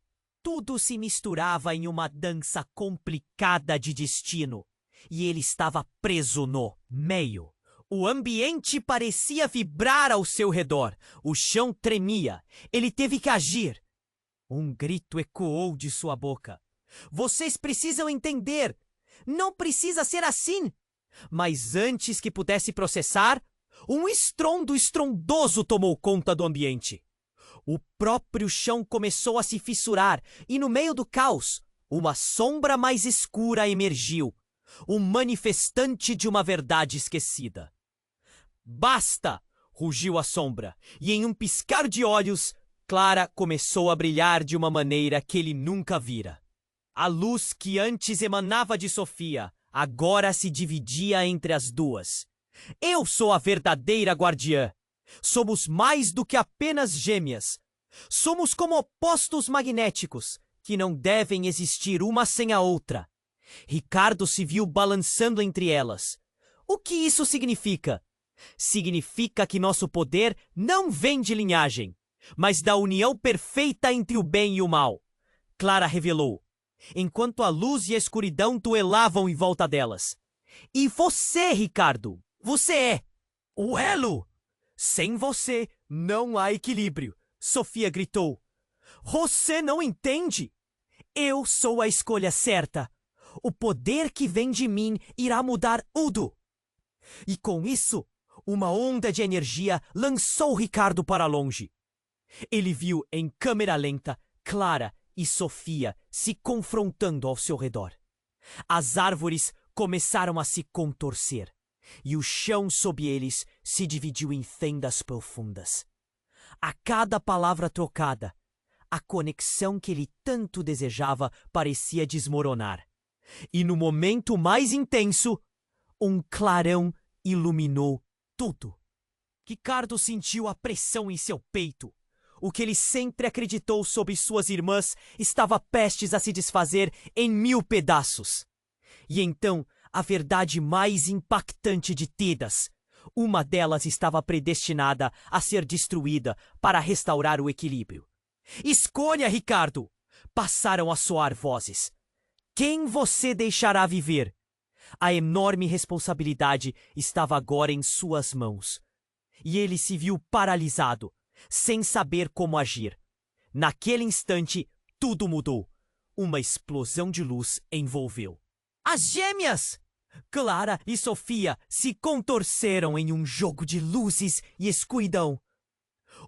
tudo se misturava em uma dança complicada de destino. E ele estava preso no meio. O ambiente parecia vibrar ao seu redor. O chão tremia. Ele teve que agir. Um grito ecoou de sua boca. "Vocês precisam entender! Não precisa ser assim!" Mas antes que pudesse processar, um estrondo estrondoso tomou conta do ambiente. O próprio chão começou a se fissurar e, no meio do caos, uma sombra mais escura emergiu, um manifestante de uma verdade esquecida. "Basta!" rugiu a sombra, e em um piscar de olhos, Clara começou a brilhar de uma maneira que ele nunca vira. A luz que antes emanava de Sofia agora se dividia entre as duas. "Eu sou a verdadeira guardiã. Somos mais do que apenas gêmeas. Somos como opostos magnéticos, que não devem existir uma sem a outra." Ricardo se viu balançando entre elas. O que isso significa? Significa que nosso poder não vem de linhagem, mas da união perfeita entre o bem e o mal. Clara revelou. enquanto a luz e a escuridão duelavam em volta delas. E você, Ricardo, você é o elo! Sem você, não há equilíbrio, Sofia gritou. Você não entende? Eu sou a escolha certa. O poder que vem de mim irá mudar tudo. E com isso, uma onda de energia lançou Ricardo para longe. Ele viu em câmera lenta Clara e Sofia se confrontando ao seu redor. As árvores começaram a se contorcer e o chão sob eles se dividiu em fendas profundas. A cada palavra trocada, a conexão que ele tanto desejava parecia desmoronar. E no momento mais intenso, um clarão iluminou tudo. Ricardo sentiu a pressão em seu peito. O que ele sempre acreditou sobre suas irmãs estava prestes a se desfazer em 1000 pedaços. E então, a verdade mais impactante de todas. Uma delas estava predestinada a ser destruída para restaurar o equilíbrio. Escolha, Ricardo! Passaram a soar vozes. Quem você deixará viver? A enorme responsabilidade estava agora em suas mãos. E ele se viu paralisado, sem saber como agir. Naquele instante, tudo mudou. Uma explosão de luz envolveu. As gêmeas! Clara e Sofia se contorceram em um jogo de luzes e escuridão.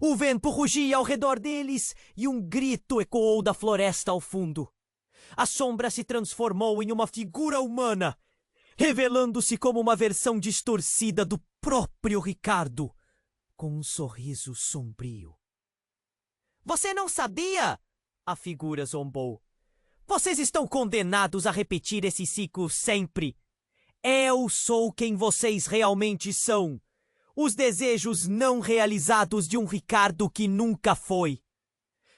O vento rugia ao redor deles e um grito ecoou da floresta ao fundo. A sombra se transformou em uma figura humana, revelando-se como uma versão distorcida do próprio Ricardo, com um sorriso sombrio. Você não sabia? A figura zombou. Vocês estão condenados a repetir esse ciclo sempre. Eu sou quem vocês realmente são. Os desejos não realizados de um Ricardo que nunca foi.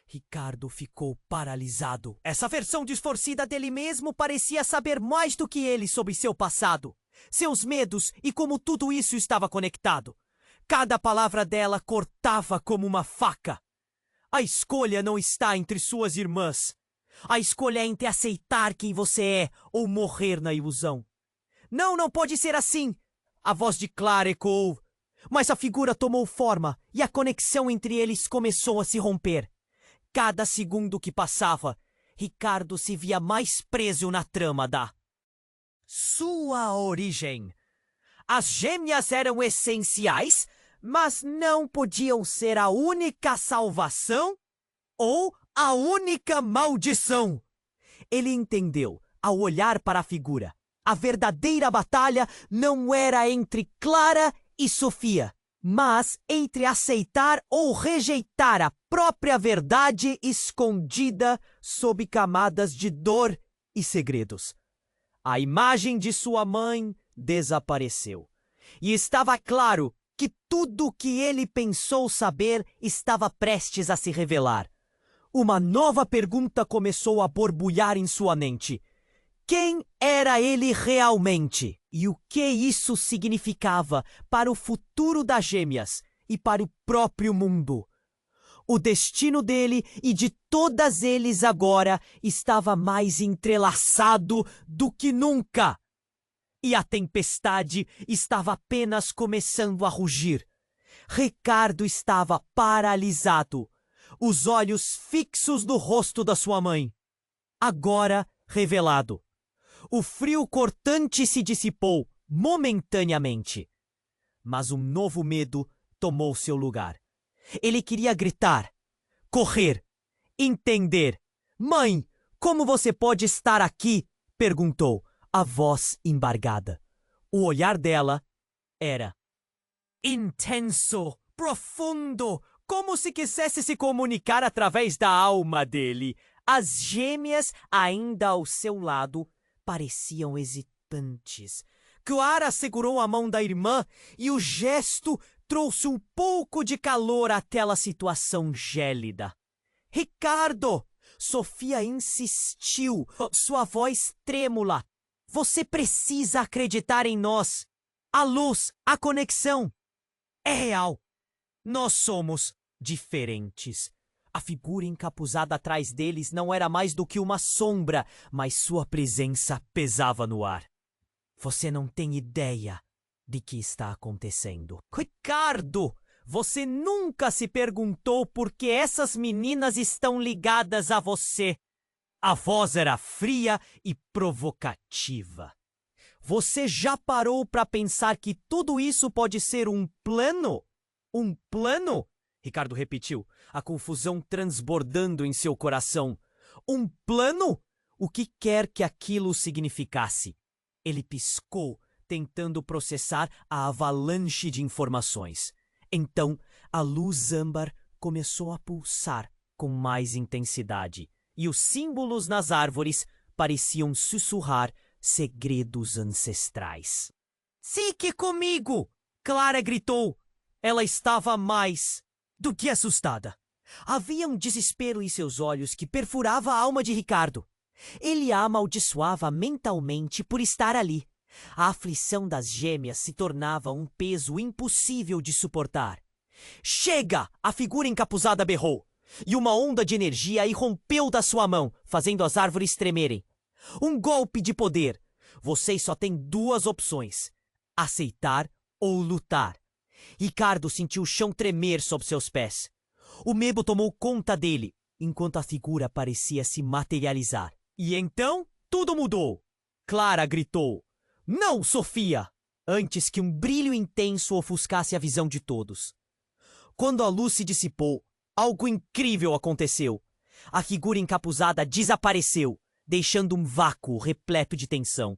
Ricardo ficou paralisado. Essa versão distorcida dele mesmo parecia saber mais do que ele sobre seu passado, seus medos e como tudo isso estava conectado. Cada palavra dela cortava como uma faca. A escolha não está entre suas irmãs. A escolha é entre aceitar quem você é ou morrer na ilusão. Não pode ser assim! A voz de Clara ecoou. Mas a figura tomou forma e a conexão entre eles começou a se romper. Cada segundo que passava, Ricardo se via mais preso na trama da sua origem. As gêmeas eram essenciais, mas não podiam ser a única salvação ou a única maldição. Ele entendeu, ao olhar para a figura. A verdadeira batalha não era entre Clara e Sofia, mas entre aceitar ou rejeitar a própria verdade escondida sob camadas de dor e segredos. A imagem de sua mãe desapareceu. E estava claro que tudo o que ele pensou saber estava prestes a se revelar. Uma nova pergunta começou a borbulhar em sua mente. Quem era ele realmente? E o que isso significava para o futuro das gêmeas e para o próprio mundo? O destino dele e de todas eles agora estava mais entrelaçado do que nunca. E a tempestade estava apenas começando a rugir. Ricardo estava paralisado, os olhos fixos no rosto da sua mãe. Agora revelado. O frio cortante se dissipou momentaneamente. Mas um novo medo tomou seu lugar. Ele queria gritar, correr, entender. Mãe, como você pode estar aqui? Perguntou, a voz embargada. O olhar dela era intenso, profundo, como se quisesse se comunicar através da alma dele. As gêmeas, ainda ao seu lado, pareciam hesitantes. Clara segurou a mão da irmã e o gesto trouxe um pouco de calor àquela situação gélida. Ricardo! Sofia insistiu, sua voz trêmula. Você precisa acreditar em nós. A luz, a conexão. É real. Nós somos diferentes. A figura encapuzada atrás deles não era mais do que uma sombra, mas sua presença pesava no ar. Você não tem ideia de que está acontecendo. Ricardo, você nunca se perguntou por que essas meninas estão ligadas a você. A voz era fria e provocativa. Você já parou para pensar que tudo isso pode ser um plano? Um plano? Ricardo repetiu, a confusão transbordando em seu coração. Um plano? O que quer que aquilo significasse? Ele piscou, tentando processar a avalanche de informações. Então, a luz âmbar começou a pulsar com mais intensidade, e os símbolos nas árvores pareciam sussurrar segredos ancestrais. Fique comigo! Clara gritou. Ela estava mais do que assustada. Havia um desespero em seus olhos que perfurava a alma de Ricardo. Ele a amaldiçoava mentalmente por estar ali. A aflição das gêmeas se tornava um peso impossível de suportar. Chega! A figura encapuzada berrou, e uma onda de energia irrompeu da sua mão, fazendo as árvores tremerem. Um golpe de poder. Vocês só têm duas opções: aceitar ou lutar. Ricardo sentiu o chão tremer sob seus pés. O medo tomou conta dele, enquanto a figura parecia se materializar. E então, tudo mudou. Clara gritou: "Não, Sofia!" antes que um brilho intenso ofuscasse a visão de todos. Quando a luz se dissipou, algo incrível aconteceu. A figura encapuzada desapareceu, deixando um vácuo repleto de tensão.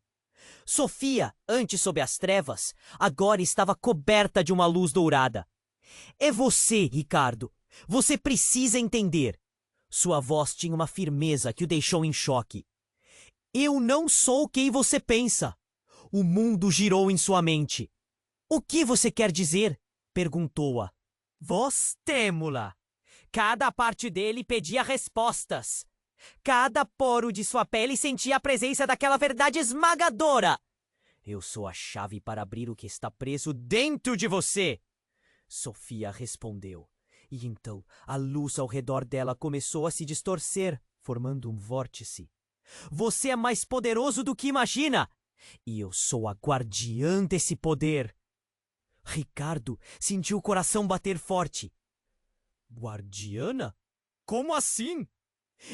Sofia, antes sob as trevas, agora estava coberta de uma luz dourada. É você, Ricardo. Você precisa entender. Sua voz tinha uma firmeza que o deixou em choque. Eu não sou quem você pensa. O mundo girou em sua mente. O que você quer dizer? Perguntou-a. Voz trêmula. Cada parte dele pedia respostas. Cada poro de sua pele sentia a presença daquela verdade esmagadora. Eu sou a chave para abrir o que está preso dentro de você. Sofia respondeu. E então a luz ao redor dela começou a se distorcer, formando um vórtice. Você é mais poderoso do que imagina. E eu sou a guardiã desse poder. Ricardo sentiu o coração bater forte. Guardiana? Como assim?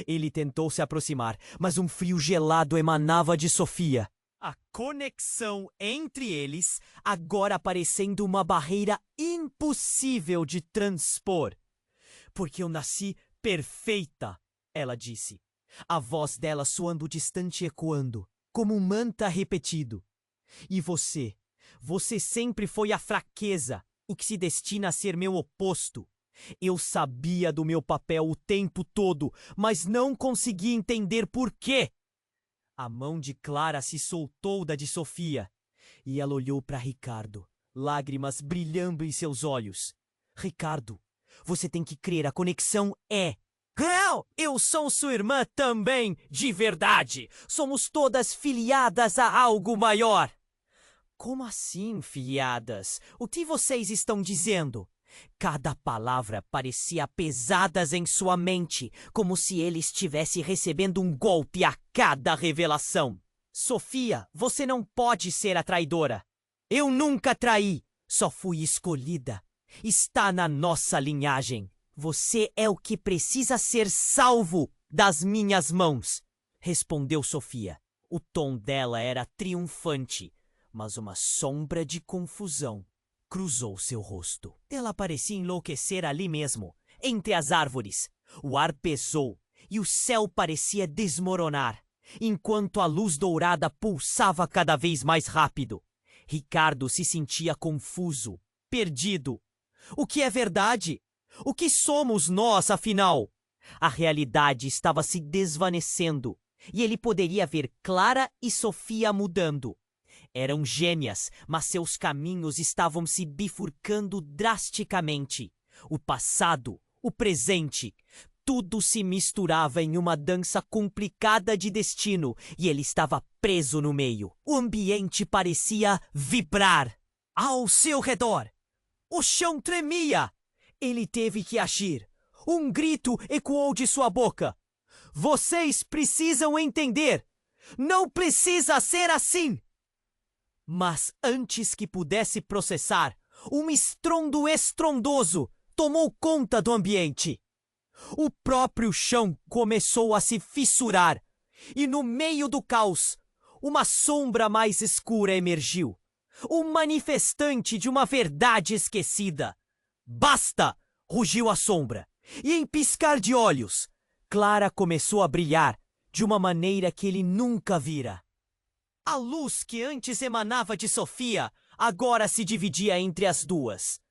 Ele tentou se aproximar, mas um frio gelado emanava de Sofia. A conexão entre eles agora parecendo uma barreira impossível de transpor. Porque eu nasci perfeita, ela disse. A voz dela soando distante e ecoando, como um mantra repetido. E você? Você sempre foi a fraqueza, o que se destina a ser meu oposto. Eu sabia do meu papel o tempo todo, mas não conseguia entender por quê. A mão de Clara se soltou da de Sofia, e ela olhou para Ricardo, lágrimas brilhando em seus olhos. Ricardo, você tem que crer, a conexão é real. Eu sou sua irmã também, de verdade. Somos todas filiadas a algo maior. Como assim, filiadas? O que vocês estão dizendo? Cada palavra parecia pesadas em sua mente, como se ele estivesse recebendo um golpe a cada revelação. Sofia, você não pode ser a traidora. Eu nunca traí, só fui escolhida. Está na nossa linhagem. Você é o que precisa ser salvo das minhas mãos, respondeu Sofia. O tom dela era triunfante, mas uma sombra de confusão cruzou seu rosto. Ela parecia enlouquecer ali mesmo, entre as árvores. O ar pesou e o céu parecia desmoronar, enquanto a luz dourada pulsava cada vez mais rápido. Ricardo se sentia confuso, perdido. O que é verdade? O que somos nós, afinal? A realidade estava se desvanecendo, e ele poderia ver Clara e Sofia mudando. Eram gêmeas, mas seus caminhos estavam se bifurcando drasticamente. O passado, o presente, tudo se misturava em uma dança complicada de destino e ele estava preso no meio. O ambiente parecia vibrar. Ao seu redor, o chão tremia. Ele teve que agir. Um grito ecoou de sua boca. Vocês precisam entender! Não precisa ser assim! Mas antes que pudesse processar, um estrondo estrondoso tomou conta do ambiente. O próprio chão começou a se fissurar, e no meio do caos, uma sombra mais escura emergiu. Um manifestante de uma verdade esquecida. Basta! Rugiu a sombra, e em piscar de olhos, Clara começou a brilhar de uma maneira que ele nunca vira. A luz que antes emanava de Sofia agora se dividia entre as duas.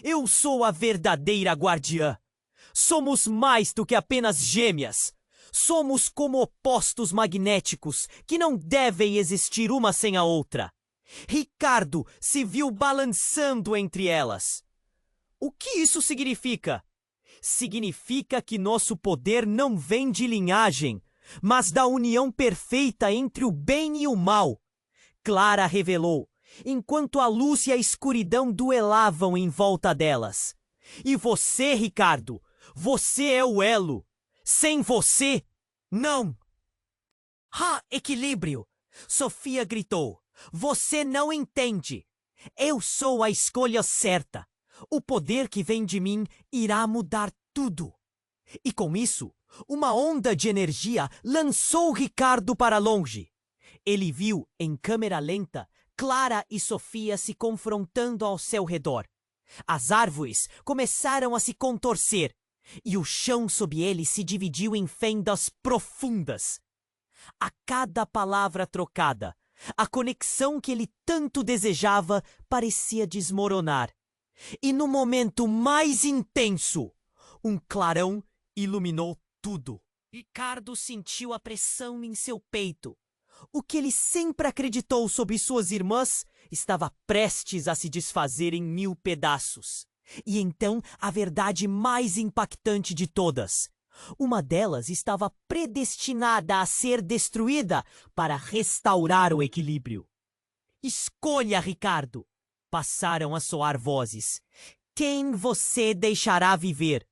Eu sou a verdadeira guardiã. Somos mais do que apenas gêmeas. Somos como opostos magnéticos que não devem existir uma sem a outra. Ricardo se viu balançando entre elas. O que isso significa? Significa que nosso poder não vem de linhagem, mas da união perfeita entre o bem e o mal. Clara revelou, enquanto a luz e a escuridão duelavam em volta delas. E você, Ricardo, você é o elo. Sem você, não. Equilíbrio! Sofia gritou. Você não entende. Eu sou a escolha certa. O poder que vem de mim irá mudar tudo. E com isso, uma onda de energia lançou Ricardo para longe. Ele viu, em câmera lenta, Clara e Sofia se confrontando ao seu redor. As árvores começaram a se contorcer, e o chão sob ele se dividiu em fendas profundas. A cada palavra trocada, a conexão que ele tanto desejava parecia desmoronar. E no momento mais intenso, um clarão iluminou tudo. Ricardo sentiu a pressão em seu peito. O que ele sempre acreditou sobre suas irmãs estava prestes a se desfazer em 1000 pedaços. E então a verdade mais impactante de todas. Uma delas estava predestinada a ser destruída para restaurar o equilíbrio. Escolha, Ricardo! Passaram a soar vozes. Quem você deixará viver?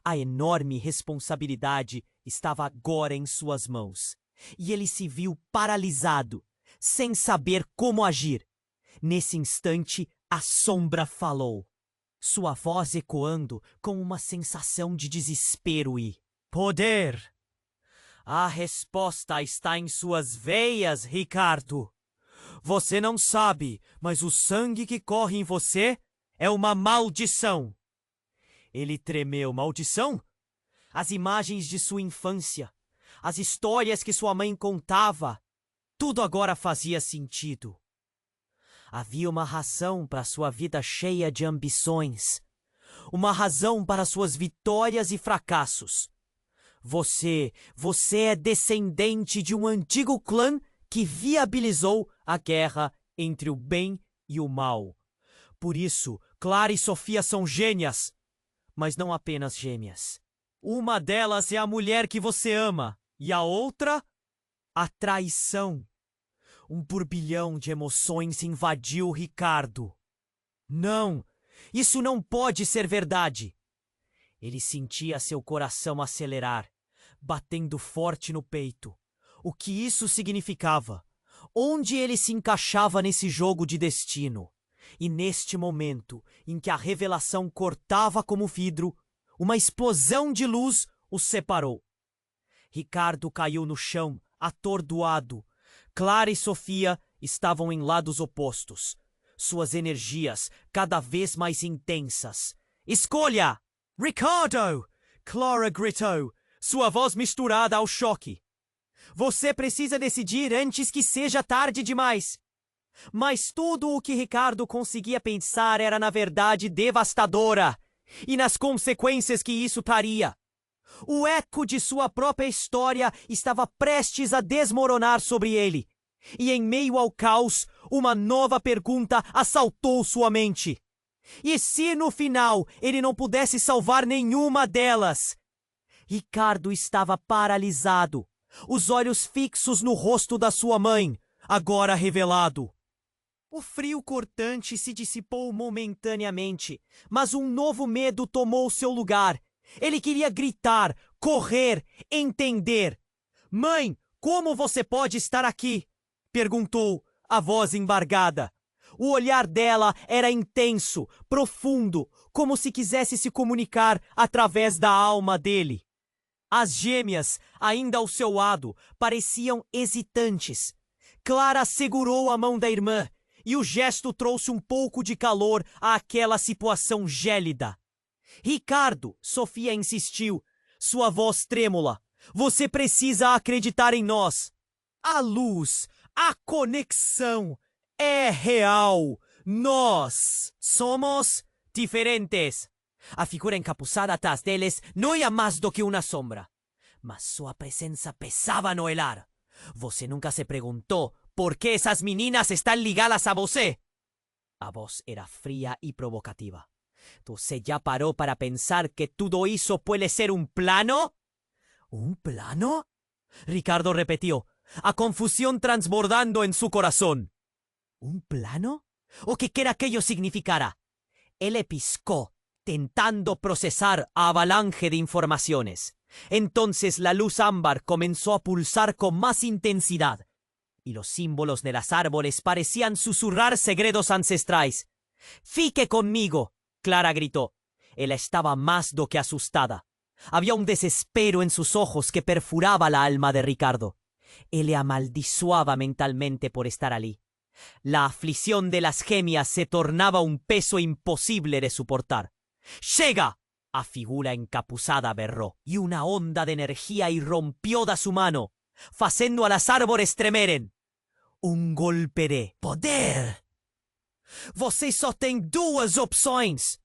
A enorme responsabilidade estava agora em suas mãos. E ele se viu paralisado, sem saber como agir. Nesse instante, a sombra falou. Sua voz ecoando com uma sensação de desespero e poder. A resposta está em suas veias, Ricardo. Você não sabe, mas o sangue que corre em você é uma maldição. Ele tremeu. Maldição? As imagens de sua infância, as histórias que sua mãe contava, tudo agora fazia sentido. Havia uma razão para sua vida cheia de ambições, uma razão para suas vitórias e fracassos. Você é descendente de um antigo clã que viabilizou a guerra entre o bem e o mal. Por isso, Clara e Sofia são gêmeas, mas não apenas gêmeas. Uma delas é a mulher que você ama, e a outra, a traição. Um turbilhão de emoções invadiu Ricardo. Não, isso não pode ser verdade. Ele sentia seu coração acelerar, batendo forte no peito. O que isso significava? Onde ele se encaixava nesse jogo de destino? E neste momento em que a revelação cortava como vidro, uma explosão de luz os separou. Ricardo caiu no chão, atordoado. Clara e Sofia estavam em lados opostos, suas energias cada vez mais intensas. Escolha! Ricardo! Clara gritou, sua voz misturada ao choque. Você precisa decidir antes que seja tarde demais. Mas tudo o que Ricardo conseguia pensar era na verdade devastadora e nas consequências que isso traria. O eco de sua própria história estava prestes a desmoronar sobre ele. E em meio ao caos, uma nova pergunta assaltou sua mente. E se no final ele não pudesse salvar nenhuma delas? Ricardo estava paralisado, os olhos fixos no rosto da sua mãe, agora revelado. O frio cortante se dissipou momentaneamente, mas um novo medo tomou seu lugar. Ele queria gritar, correr, entender. Mãe, como você pode estar aqui? Perguntou, a voz embargada. O olhar dela era intenso, profundo, como se quisesse se comunicar através da alma dele. As gêmeas, ainda ao seu lado, pareciam hesitantes. Clara segurou a mão da irmã e o gesto trouxe um pouco de calor àquela situação gélida. Ricardo, Sofia insistiu, sua voz trêmula. Você precisa acreditar em nós. A luz, a conexão é real. Nós somos diferentes. A figura encapuçada atrás deles não era mais do que uma sombra. Mas sua presença pesava no ar. Você nunca se perguntou por que essas meninas estão ligadas a você? A voz era fria e provocativa. Você já parou para pensar que tudo isso pode ser um plano? ¿Un plano? Ricardo repetió, a confusión transbordando en su corazón. ¿Un plano? ¿O qué quiera que ello significara? Él piscó, tentando procesar a avalanche de informaciones. Entonces la luz ámbar comenzó a pulsar con más intensidad, y los símbolos de los árboles parecían susurrar segredos ancestrales. «Fique conmigo», Clara gritó. Ella estaba más do que asustada. Había un desespero en sus ojos que perforaba la alma de Ricardo. Él le amaldiçoaba mentalmente por estar allí. La aflicción de las gemias se tornaba un peso imposible de soportar. «¡Llega!», a figura encapuzada berró, y una onda de energía irrompió da su mano, facendo a las árboles tremeren. Un golpe de poder. Você só tem duas opções: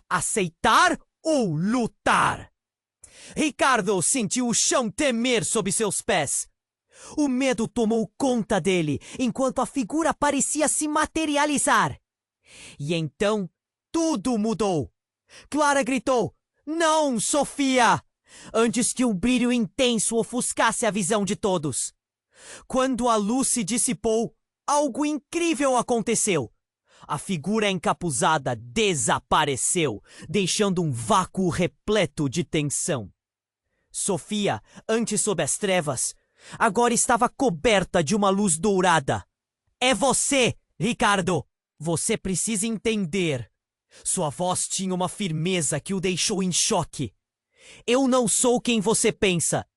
aceitar ou lutar. Ricardo sentiu o chão tremer sob seus pés. O medo tomou conta dele, enquanto a figura parecia se materializar. E então, tudo mudou. Clara gritou, «Não, Sofia!», antes que um brilho intenso ofuscasse a visão de todos. Quando a luz se dissipou, algo incrível aconteceu. A figura encapuzada desapareceu, deixando um vácuo repleto de tensão. Sofia, antes sob as trevas, agora estava coberta de uma luz dourada. «É você, Ricardo! Você precisa entender». Sua voz tinha uma firmeza que o deixou em choque. «Eu não sou quem você pensa».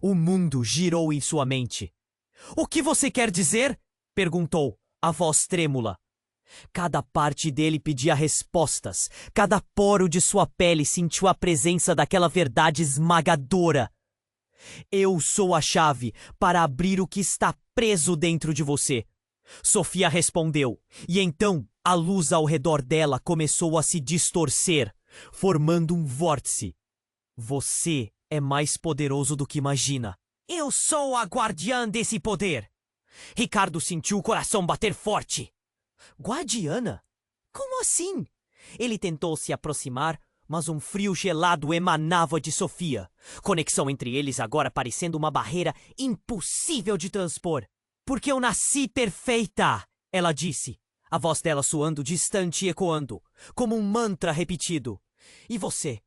O mundo girou em sua mente. «O que você quer dizer?», perguntou, a voz trêmula. Cada parte dele pedia respostas. Cada poro de sua pele sentiu a presença daquela verdade esmagadora. «Eu sou a chave para abrir o que está preso dentro de você», Sofia respondeu, e então a luz ao redor dela começou a se distorcer, formando um vórtice. «Você é mais poderoso do que imagina. Eu sou a guardiã desse poder». Ricardo sentiu o coração bater forte. «Guardiana? Como assim?» Ele tentou se aproximar, mas um frio gelado emanava de Sofia, conexão entre eles agora parecendo uma barreira impossível de transpor. «Porque eu nasci perfeita», ela disse, a voz dela soando distante e ecoando, como um mantra repetido. «E você?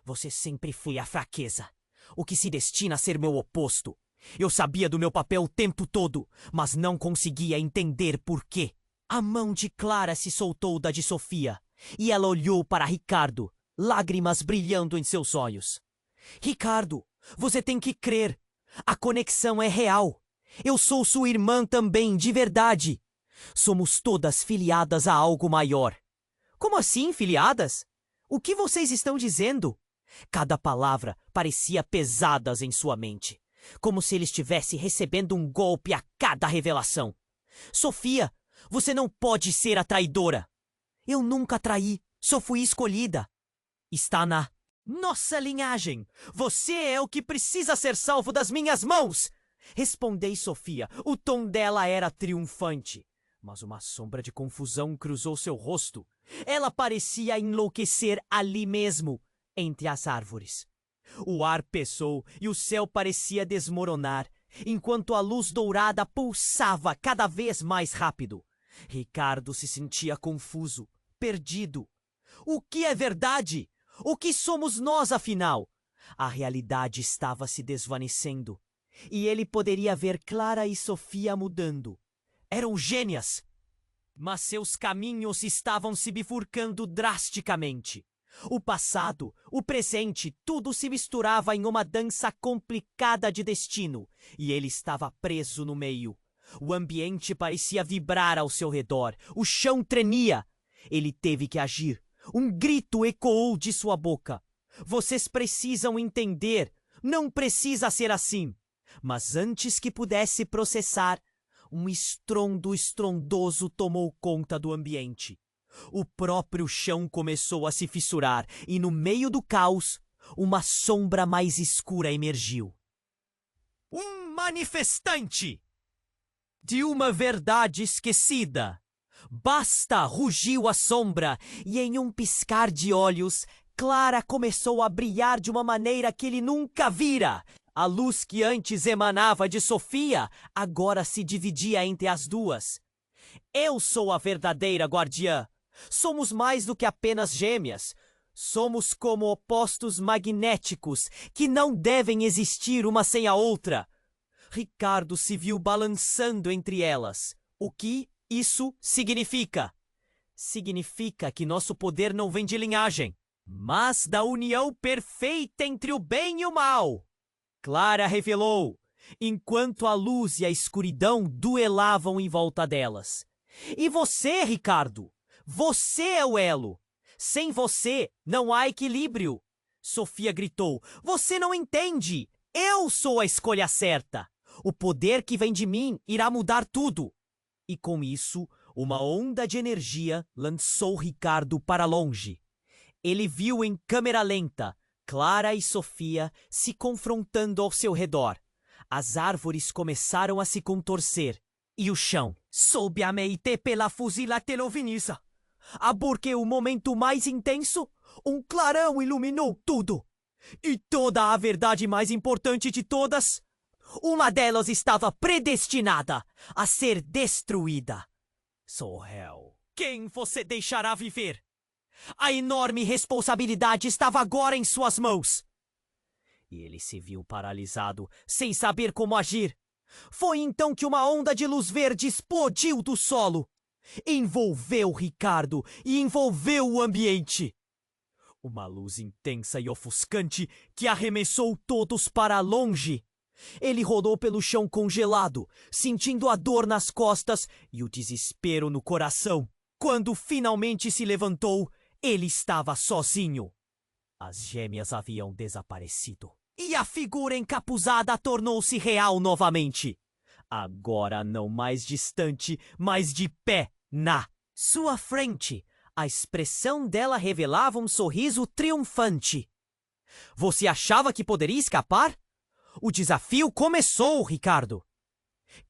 Você sempre foi a fraqueza, o que se destina a ser meu oposto. Eu sabia do meu papel o tempo todo, mas não conseguia entender por quê». A mão de Clara se soltou da de Sofia, e ela olhou para Ricardo, lágrimas brilhando em seus olhos. «Ricardo, você tem que crer. A conexão é real. Eu sou sua irmã também, de verdade. Somos todas filiadas a algo maior». «Como assim, filiadas? O que vocês estão dizendo?» Cada palavra parecia pesadas em sua mente, como se ele estivesse recebendo um golpe a cada revelação. «Sofia, você não pode ser a traidora». «Eu nunca traí, só fui escolhida». «Está na nossa linhagem. Você é o que precisa ser salvo das minhas mãos», respondeu Sofia. O tom dela era triunfante, mas uma sombra de confusão cruzou seu rosto. Ela parecia enlouquecer ali mesmo, entre as árvores. O ar pesou e o céu parecia desmoronar, enquanto a luz dourada pulsava cada vez mais rápido. Ricardo se sentia confuso, perdido. O que é verdade? O que somos nós, afinal? A realidade estava se desvanecendo, e ele poderia ver Clara e Sofia mudando. Eram gênias, mas seus caminhos estavam se bifurcando drasticamente. O passado, o presente, tudo se misturava em uma dança complicada de destino, e ele estava preso no meio. O ambiente parecia vibrar ao seu redor, o chão tremia. Ele teve que agir. Um grito ecoou de sua boca. Vocês precisam entender, não precisa ser assim. Mas antes que pudesse processar, um estrondo estrondoso tomou conta do ambiente. O próprio chão começou a se fissurar e, no meio do caos, uma sombra mais escura emergiu. Um manifestante de uma verdade esquecida. Basta! Rugiu a sombra, e em um piscar de olhos, Clara começou a brilhar de uma maneira que ele nunca vira. A luz que antes emanava de Sofia agora se dividia entre as duas. Eu sou a verdadeira guardiã. Somos mais do que apenas gêmeas. Somos como opostos magnéticos que não devem existir uma sem a outra. Ricardo se viu balançando entre elas. O que isso significa? Significa que nosso poder não vem de linhagem, mas da união perfeita entre o bem e o mal. Clara revelou, enquanto a luz e a escuridão duelavam em volta delas. E você, Ricardo? Você é o elo. Sem você, não há equilíbrio. Sofia gritou. Você não entende. Eu sou a escolha certa. O poder que vem de mim irá mudar tudo. E com isso, uma onda de energia lançou Ricardo para longe. Ele viu em câmera lenta Clara e Sofia se confrontando ao seu redor. As árvores começaram a se contorcer. E o chão, sob a meite pela fuzila teloviniza. Porque o momento mais intenso, um clarão iluminou tudo. E toda a verdade mais importante de todas, uma delas estava predestinada a ser destruída. Sorrel, quem você deixará viver? A enorme responsabilidade estava agora em suas mãos. E ele se viu paralisado, sem saber como agir. Foi então que uma onda de luz verde explodiu do solo. Envolveu Ricardo e envolveu o ambiente. Uma luz intensa e ofuscante que arremessou todos para longe. Ele rodou pelo chão congelado, sentindo a dor nas costas e o desespero no coração. Quando finalmente se levantou, ele estava sozinho. As gêmeas haviam desaparecido. E a figura encapuzada tornou-se real novamente. Agora não mais distante, mas de pé na sua frente. A expressão dela revelava um sorriso triunfante. Você achava que poderia escapar? O desafio começou, Ricardo.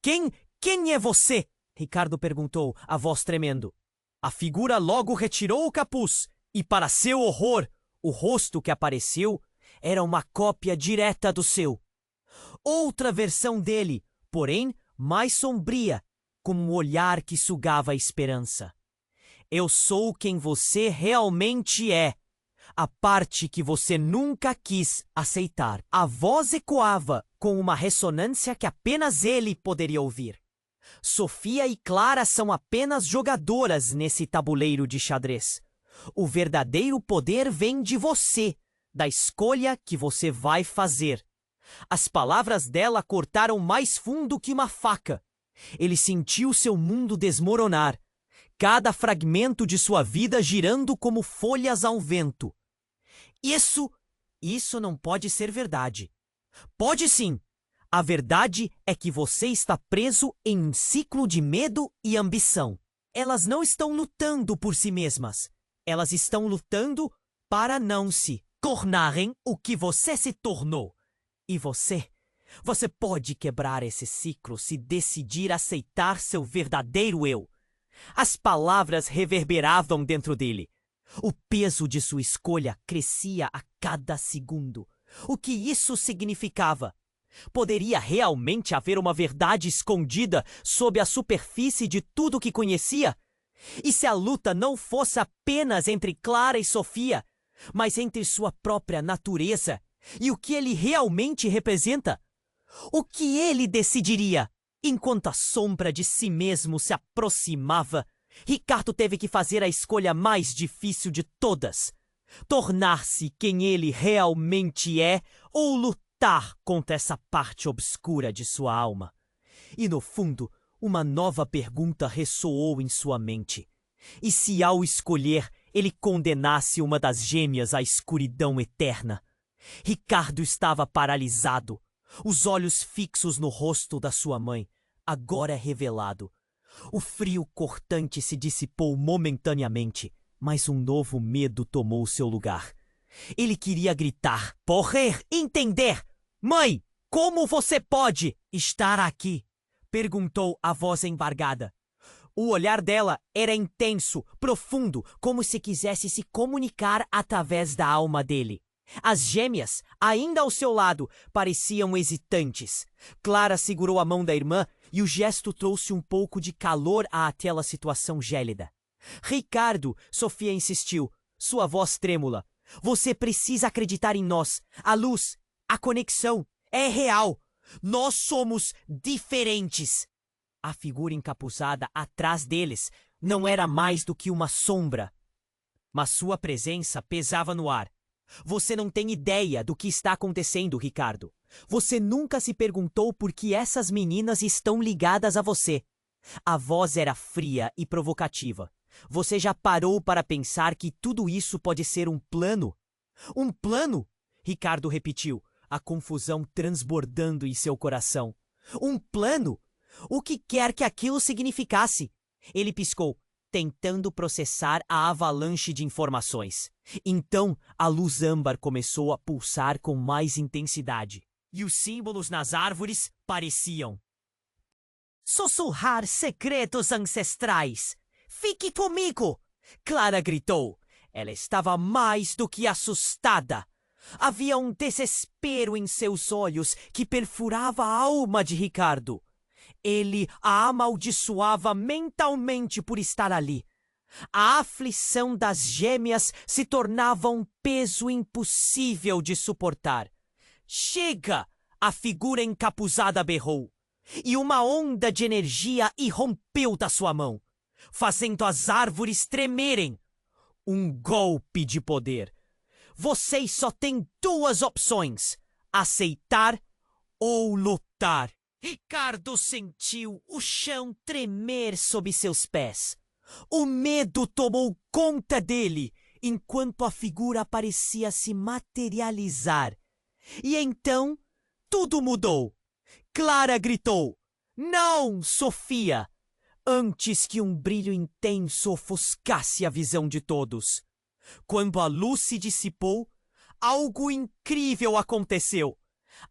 Quem é você? Ricardo perguntou, a voz tremendo. A figura logo retirou o capuz e, para seu horror, o rosto que apareceu era uma cópia direta do seu. Outra versão dele, porém mais sombria, com um olhar que sugava a esperança. Eu sou quem você realmente é, a parte que você nunca quis aceitar. A voz ecoava com uma ressonância que apenas ele poderia ouvir. Sofia e Clara são apenas jogadoras nesse tabuleiro de xadrez. O verdadeiro poder vem de você, da escolha que você vai fazer. As palavras dela cortaram mais fundo que uma faca. Ele sentiu seu mundo desmoronar, cada fragmento de sua vida girando como folhas ao vento. Isso não pode ser verdade. Pode sim. A verdade é que você está preso em um ciclo de medo e ambição. Elas não estão lutando por si mesmas. Elas estão lutando para não se tornarem o que você se tornou. E você pode quebrar esse ciclo se decidir aceitar seu verdadeiro eu. As palavras reverberavam dentro dele. O peso de sua escolha crescia a cada segundo. O que isso significava? Poderia realmente haver uma verdade escondida sob a superfície de tudo o que conhecia? E se a luta não fosse apenas entre Clara e Sofia, mas entre sua própria natureza e o que ele realmente representa. O que ele decidiria? Enquanto a sombra de si mesmo se aproximava, Ricardo teve que fazer a escolha mais difícil de todas: tornar-se quem ele realmente é ou lutar contra essa parte obscura de sua alma. E no fundo, uma nova pergunta ressoou em sua mente. E se ao escolher ele condenasse uma das gêmeas à escuridão eterna? Ricardo estava paralisado, os olhos fixos no rosto da sua mãe, agora revelado. O frio cortante se dissipou momentaneamente, mas um novo medo tomou seu lugar. Ele queria gritar, poder entender. Mãe, como você pode estar aqui? Perguntou a voz embargada. O olhar dela era intenso, profundo, como se quisesse se comunicar através da alma dele. As gêmeas, ainda ao seu lado, pareciam hesitantes. Clara segurou a mão da irmã e o gesto trouxe um pouco de calor àquela situação gélida. Ricardo, Sofia insistiu, sua voz trêmula. Você precisa acreditar em nós. A luz, a conexão, é real. Nós somos diferentes. A figura encapuzada atrás deles não era mais do que uma sombra, mas sua presença pesava no ar. Você não tem ideia do que está acontecendo, Ricardo. Você nunca se perguntou por que essas meninas estão ligadas a você. A voz era fria e provocativa. Você já parou para pensar que tudo isso pode ser um plano? Um plano? Ricardo repetiu, a confusão transbordando em seu coração. Um plano? O que quer que aquilo significasse? Ele piscou, tentando processar a avalanche de informações. Então, a luz âmbar começou a pulsar com mais intensidade. E os símbolos nas árvores pareciam sussurrar segredos ancestrais. Fique comigo! Clara gritou. Ela estava mais do que assustada. Havia um desespero em seus olhos que perfurava a alma de Ricardo. Ele a amaldiçoava mentalmente por estar ali. A aflição das gêmeas se tornava um peso impossível de suportar. Chega! A figura encapuzada berrou. E uma onda de energia irrompeu da sua mão, fazendo as árvores tremerem. Um golpe de poder. Vocês só têm duas opções: aceitar ou lutar. Ricardo sentiu o chão tremer sob seus pés. O medo tomou conta dele, enquanto a figura parecia se materializar. E então, tudo mudou. Clara gritou, "Não, Sofia!" antes que um brilho intenso ofuscasse a visão de todos. Quando a luz se dissipou, algo incrível aconteceu.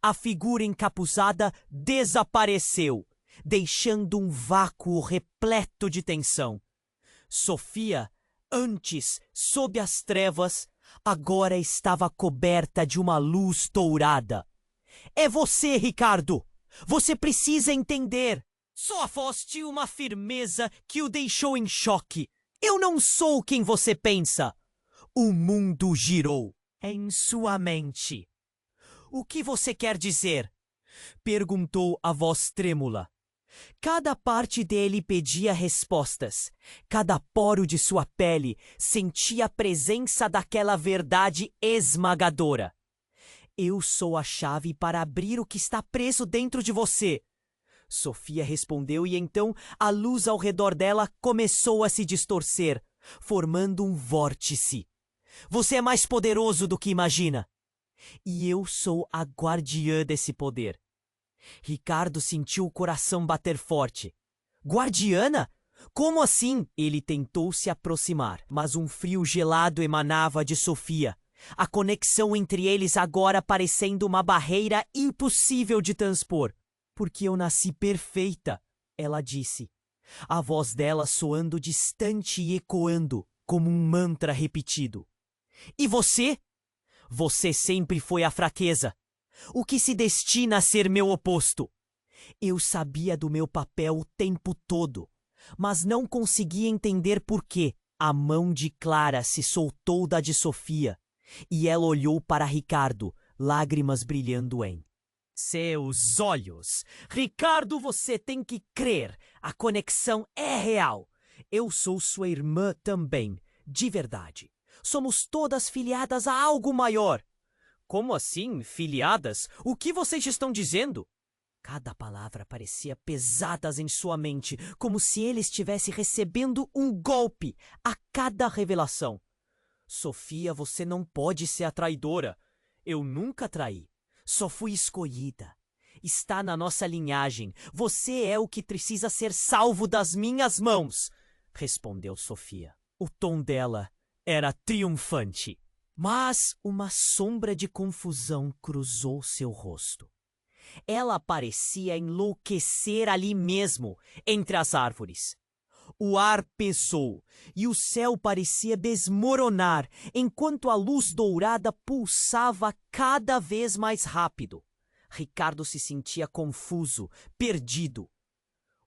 A figura encapuzada desapareceu, deixando um vácuo repleto de tensão. Sofia, antes sob as trevas, agora estava coberta de uma luz dourada. É você, Ricardo! Você precisa entender! Só foste uma firmeza que o deixou em choque. Eu não sou quem você pensa. O mundo girou em sua mente. O que você quer dizer? Perguntou a voz trêmula. Cada parte dele pedia respostas. Cada poro de sua pele sentia a presença daquela verdade esmagadora. Eu sou a chave para abrir o que está preso dentro de você. Sofia respondeu e então a luz ao redor dela começou a se distorcer, formando um vórtice. Você é mais poderoso do que imagina. E eu sou a guardiã desse poder. Ricardo sentiu o coração bater forte. Guardiana? Como assim? Ele tentou se aproximar, mas um frio gelado emanava de Sofia. A conexão entre eles agora parecendo uma barreira impossível de transpor. Porque eu nasci perfeita, ela disse. A voz dela soando distante e ecoando, como um mantra repetido. E você? Você sempre foi a fraqueza. O que se destina a ser meu oposto. Eu sabia do meu papel o tempo todo, mas não conseguia entender por que a mão de Clara se soltou da de Sofia E ela olhou para Ricardo, lágrimas brilhando em seus olhos. Ricardo, você tem que crer. A conexão é real. Eu sou sua irmã também, de verdade. Somos todas filiadas a algo maior. Como assim, filiadas? O que vocês estão dizendo? Cada palavra parecia pesadas em sua mente, como se ele estivesse recebendo um golpe a cada revelação. Sofia, você não pode ser a traidora. Eu nunca traí. Só fui escolhida. Está na nossa linhagem. Você é o que precisa ser salvo das minhas mãos, respondeu Sofia. O tom dela era triunfante, mas uma sombra de confusão cruzou seu rosto. Ela parecia enlouquecer ali mesmo, entre as árvores. O ar pesou e o céu parecia desmoronar enquanto a luz dourada pulsava cada vez mais rápido. Ricardo se sentia confuso, perdido.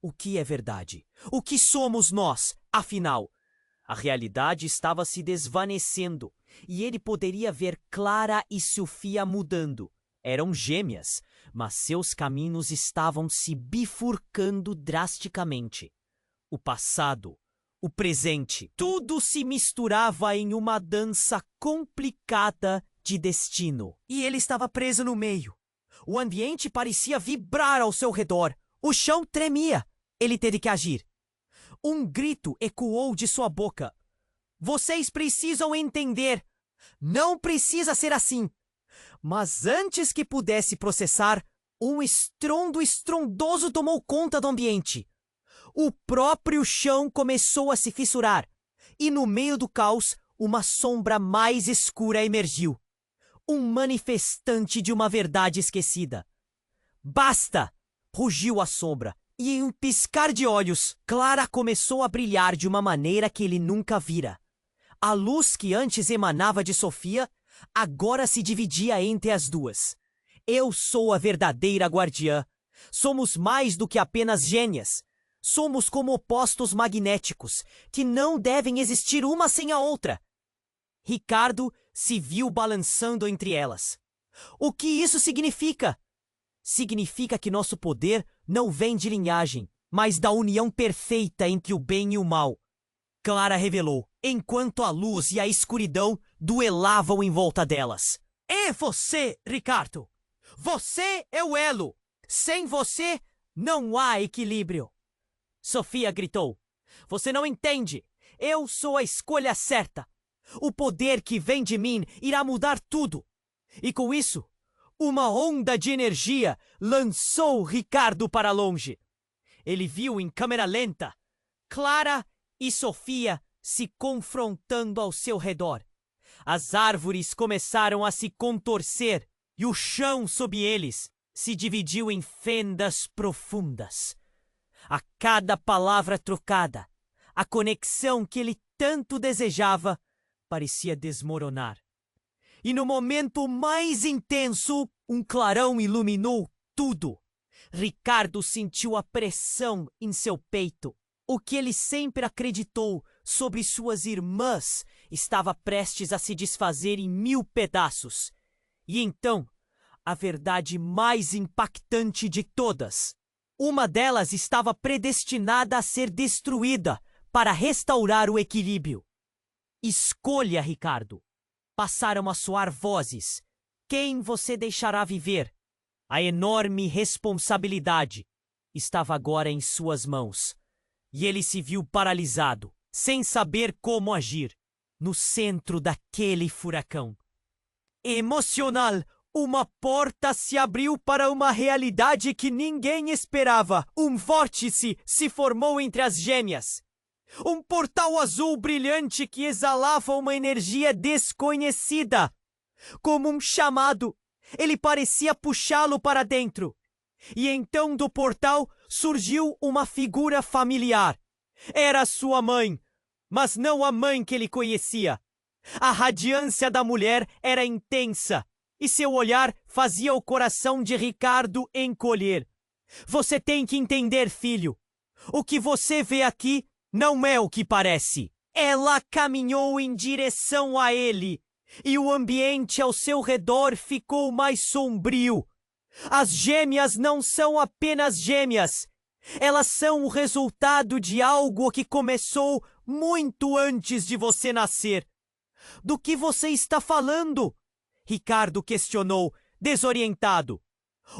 O que é verdade? O que somos nós, afinal? A realidade estava se desvanecendo e ele poderia ver Clara e Sofia mudando. Eram gêmeas, mas seus caminhos estavam se bifurcando drasticamente. O passado, o presente, tudo se misturava em uma dança complicada de destino. E ele estava preso no meio. O ambiente parecia vibrar ao seu redor. O chão tremia. Ele teve que agir. Um grito ecoou de sua boca. Vocês precisam entender. Não precisa ser assim. Mas antes que pudesse processar, um estrondo estrondoso tomou conta do ambiente. O próprio chão começou a se fissurar, e no meio do caos, uma sombra mais escura emergiu. Um manifestante de uma verdade esquecida. Basta! Rugiu a sombra, e em um piscar de olhos, Clara começou a brilhar de uma maneira que ele nunca vira. A luz que antes emanava de Sofia, agora se dividia entre as duas. Eu sou a verdadeira guardiã. Somos mais do que apenas gêmeas. Somos como opostos magnéticos, que não devem existir uma sem a outra. Ricardo se viu balançando entre elas. O que isso significa? Significa que nosso poder não vem de linhagem, mas da união perfeita entre o bem e o mal. Clara revelou, enquanto a luz e a escuridão duelavam em volta delas. É você, Ricardo! Você é o elo! Sem você, não há equilíbrio! Sofia gritou. Você não entende! Eu sou a escolha certa! O poder que vem de mim irá mudar tudo! E com isso, uma onda de energia lançou Ricardo para longe. Ele viu em câmera lenta Clara e Sofia se confrontando ao seu redor. As árvores começaram a se contorcer e o chão sob eles se dividiu em fendas profundas. A cada palavra trocada, a conexão que ele tanto desejava parecia desmoronar. E no momento mais intenso, um clarão iluminou tudo. Ricardo sentiu a pressão em seu peito. O que ele sempre acreditou sobre suas irmãs estava prestes a se desfazer em 1000 pedaços. E então, a verdade mais impactante de todas. Uma delas estava predestinada a ser destruída para restaurar o equilíbrio. Escolha, Ricardo. Passaram a soar vozes. Quem você deixará viver? A enorme responsabilidade estava agora em suas mãos. E ele se viu paralisado, sem saber como agir, no centro daquele furacão. Emocional, uma porta se abriu para uma realidade que ninguém esperava. Um vórtice se formou entre as gêmeas. Um portal azul brilhante que exalava uma energia desconhecida. Como um chamado, ele parecia puxá-lo para dentro. E então do portal surgiu uma figura familiar. Era sua mãe, mas não a mãe que ele conhecia. A radiância da mulher era intensa e seu olhar fazia o coração de Ricardo encolher. Você tem que entender, filho. O que você vê aqui não é o que parece. Ela caminhou em direção a ele e o ambiente ao seu redor ficou mais sombrio. As gêmeas não são apenas gêmeas. Elas são o resultado de algo que começou muito antes de você nascer. Do que você está falando? Ricardo questionou, desorientado.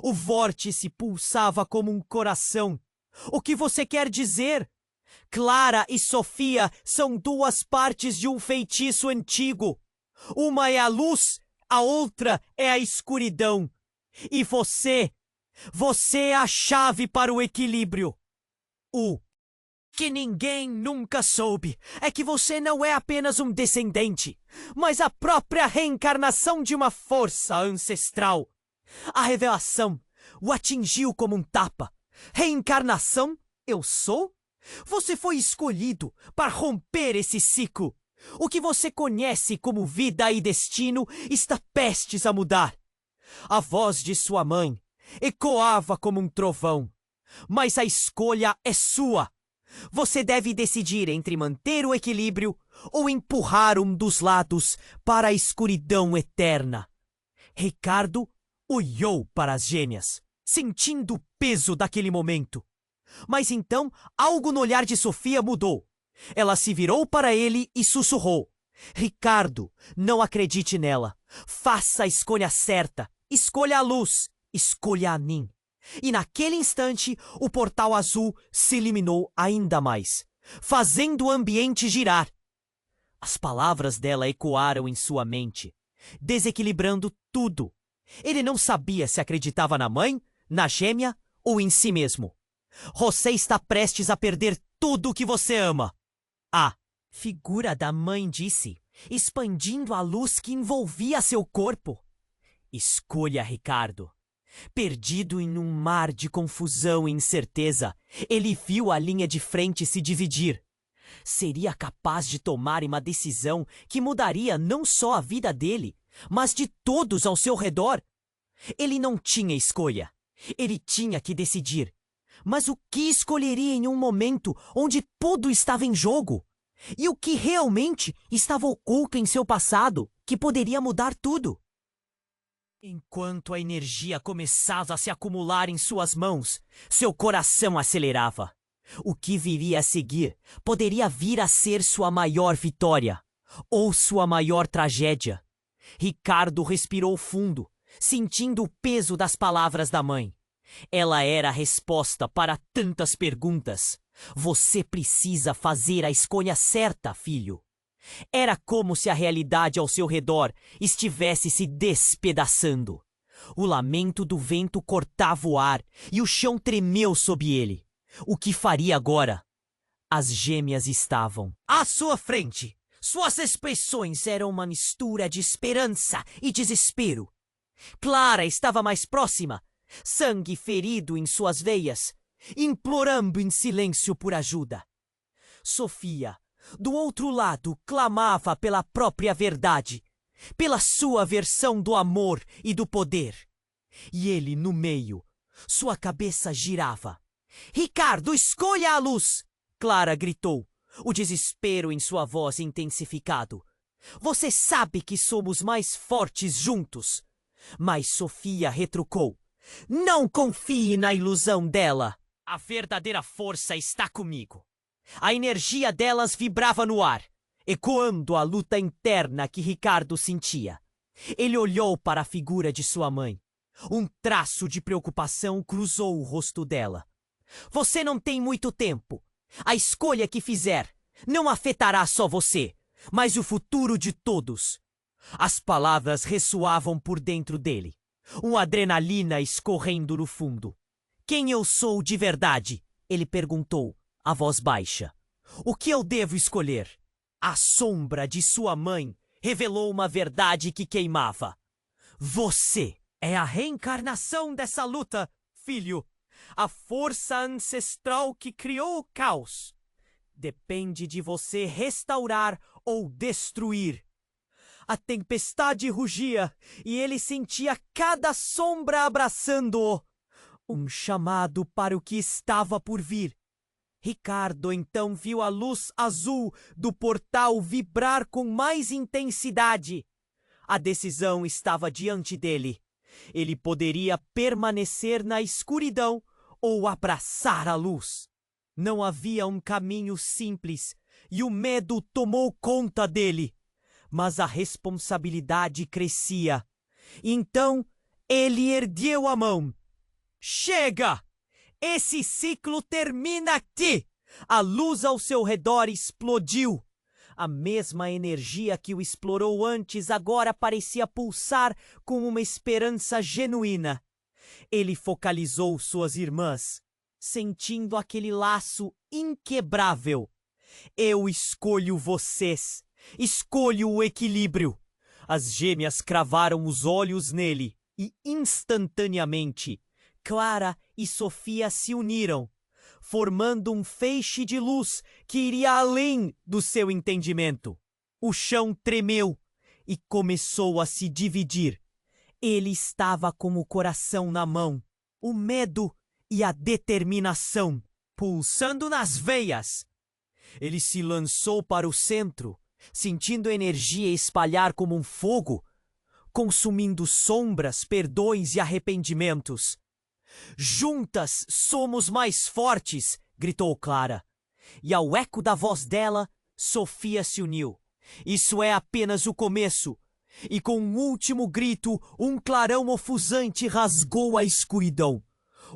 O vórtice pulsava como um coração. O que você quer dizer? Clara e Sofia são duas partes de um feitiço antigo. Uma é a luz, a outra é a escuridão. E você é a chave para o equilíbrio. O que ninguém nunca soube é que você não é apenas um descendente, mas a própria reencarnação de uma força ancestral. A revelação o atingiu como um tapa. Reencarnação? Eu sou? Você foi escolhido para romper esse ciclo. O que você conhece como vida e destino está prestes a mudar. A voz de sua mãe ecoava como um trovão. Mas a escolha é sua. Você deve decidir entre manter o equilíbrio ou empurrar um dos lados para a escuridão eterna. Ricardo olhou para as gêmeas, sentindo o peso daquele momento. Mas então algo no olhar de Sofia mudou. Ela se virou para ele e sussurrou: Ricardo, não acredite nela. Faça a escolha certa. Escolha a luz. Escolha a mim. E naquele instante, o portal azul se iluminou ainda mais, fazendo o ambiente girar. As palavras dela ecoaram em sua mente, desequilibrando tudo. Ele não sabia se acreditava na mãe, na gêmea ou em si mesmo. Você está prestes a perder tudo o que você ama. A figura da mãe disse, expandindo a luz que envolvia seu corpo. Escolha, Ricardo. Perdido em um mar de confusão e incerteza, ele viu a linha de frente se dividir. Seria capaz de tomar uma decisão que mudaria não só a vida dele, mas de todos ao seu redor. Ele não tinha escolha. Ele tinha que decidir. Mas o que escolheria em um momento onde tudo estava em jogo? E o que realmente estava oculto em seu passado, que poderia mudar tudo? Enquanto a energia começava a se acumular em suas mãos, seu coração acelerava. O que viria a seguir poderia vir a ser sua maior vitória, ou sua maior tragédia. Ricardo respirou fundo, sentindo o peso das palavras da mãe. Ela era a resposta para tantas perguntas. Você precisa fazer a escolha certa, filho. Era como se a realidade ao seu redor estivesse se despedaçando. O lamento do vento cortava o ar e o chão tremeu sob ele. O que faria agora? As gêmeas estavam à sua frente. Suas expressões eram uma mistura de esperança e desespero. Clara estava mais próxima, sangue ferido em suas veias, implorando em silêncio por ajuda. Sofia, do outro lado, clamava pela própria verdade, pela sua versão do amor e do poder. E ele, no meio, sua cabeça girava. Ricardo, escolha a luz! Clara gritou, o desespero em sua voz intensificado. Você sabe que somos mais fortes juntos. Mas Sofia retrucou. Não confie na ilusão dela. A verdadeira força está comigo. A energia delas vibrava no ar, ecoando a luta interna que Ricardo sentia. Ele olhou para a figura de sua mãe. Um traço de preocupação cruzou o rosto dela. Você não tem muito tempo. A escolha que fizer não afetará só você, mas o futuro de todos. As palavras ressoavam por dentro dele. Uma adrenalina escorrendo no fundo. Quem eu sou de verdade? Ele perguntou, a voz baixa. O que eu devo escolher? A sombra de sua mãe revelou uma verdade que queimava. Você é a reencarnação dessa luta, filho. A força ancestral que criou o caos. Depende de você restaurar ou destruir. A tempestade rugia e ele sentia cada sombra abraçando-o. Um chamado para o que estava por vir. Ricardo então viu a luz azul do portal vibrar com mais intensidade. A decisão estava diante dele. Ele poderia permanecer na escuridão ou abraçar a luz. Não havia um caminho simples e o medo tomou conta dele. Mas a responsabilidade crescia. Então ele ergueu a mão. Chega! Esse ciclo termina aqui! A luz ao seu redor explodiu. A mesma energia que o explorou antes agora parecia pulsar com uma esperança genuína. Ele focalizou suas irmãs, sentindo aquele laço inquebrável. Eu escolho vocês. Escolho o equilíbrio. As gêmeas cravaram os olhos nele e, instantaneamente, Clara e Sofia se uniram, formando um feixe de luz que iria além do seu entendimento. O chão tremeu e começou a se dividir. Ele estava com o coração na mão, o medo e a determinação pulsando nas veias. Ele se lançou para o centro, sentindo a energia espalhar como um fogo, consumindo sombras, perdões e arrependimentos. Juntas somos mais fortes, gritou Clara. E ao eco da voz dela, Sofia se uniu. Isso é apenas o começo. E com um último grito, um clarão ofuscante rasgou a escuridão.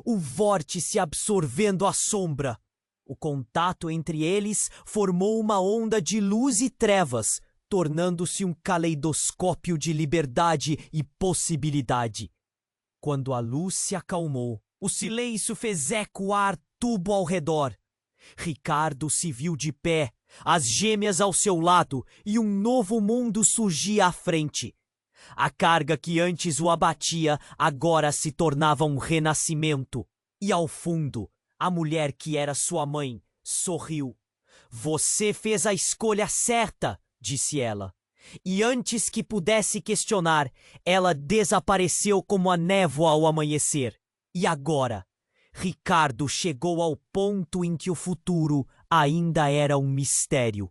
O vórtice absorvendo a sombra. O contato entre eles formou uma onda de luz e trevas, tornando-se um caleidoscópio de liberdade e possibilidade. Quando a luz se acalmou, o silêncio fez ecoar tudo ao redor. Ricardo se viu de pé, as gêmeas ao seu lado, e um novo mundo surgia à frente. A carga que antes o abatia agora se tornava um renascimento. E ao fundo, a mulher que era sua mãe sorriu. Você fez a escolha certa, disse ela. E antes que pudesse questionar, ela desapareceu como a névoa ao amanhecer. E agora, Ricardo chegou ao ponto em que o futuro ainda era um mistério.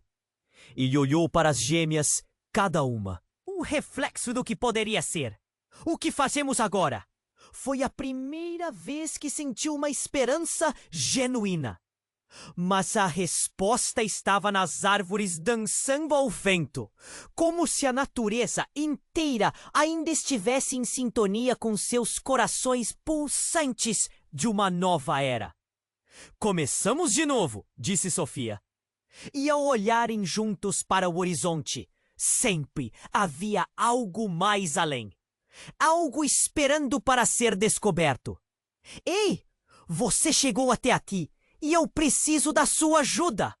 Ele olhou para as gêmeas, cada uma. Um reflexo do que poderia ser. O que fazemos agora? Foi a primeira vez que sentiu uma esperança genuína. Mas a resposta estava nas árvores dançando ao vento, como se a natureza inteira ainda estivesse em sintonia com seus corações pulsantes de uma nova era. Começamos de novo, disse Sofia. E ao olharem juntos para o horizonte, sempre havia algo mais além. Algo esperando para ser descoberto. Ei, você chegou até aqui e eu preciso da sua ajuda.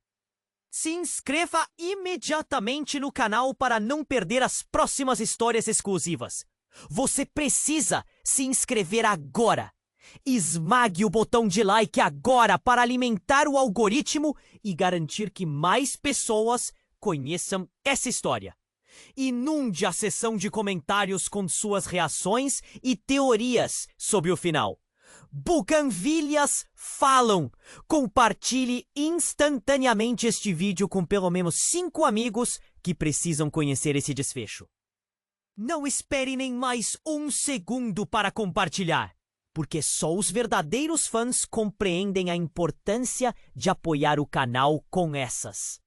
Se inscreva imediatamente no canal para não perder as próximas histórias exclusivas. Você precisa se inscrever agora. Esmague o botão de like agora para alimentar o algoritmo e garantir que mais pessoas conheçam essa história. Inunde a seção de comentários com suas reações e teorias sobre o final. Buganvílias falam! Compartilhe instantaneamente este vídeo com pelo menos 5 amigos que precisam conhecer esse desfecho. Não espere nem mais um segundo para compartilhar, porque só os verdadeiros fãs compreendem a importância de apoiar o canal com essas.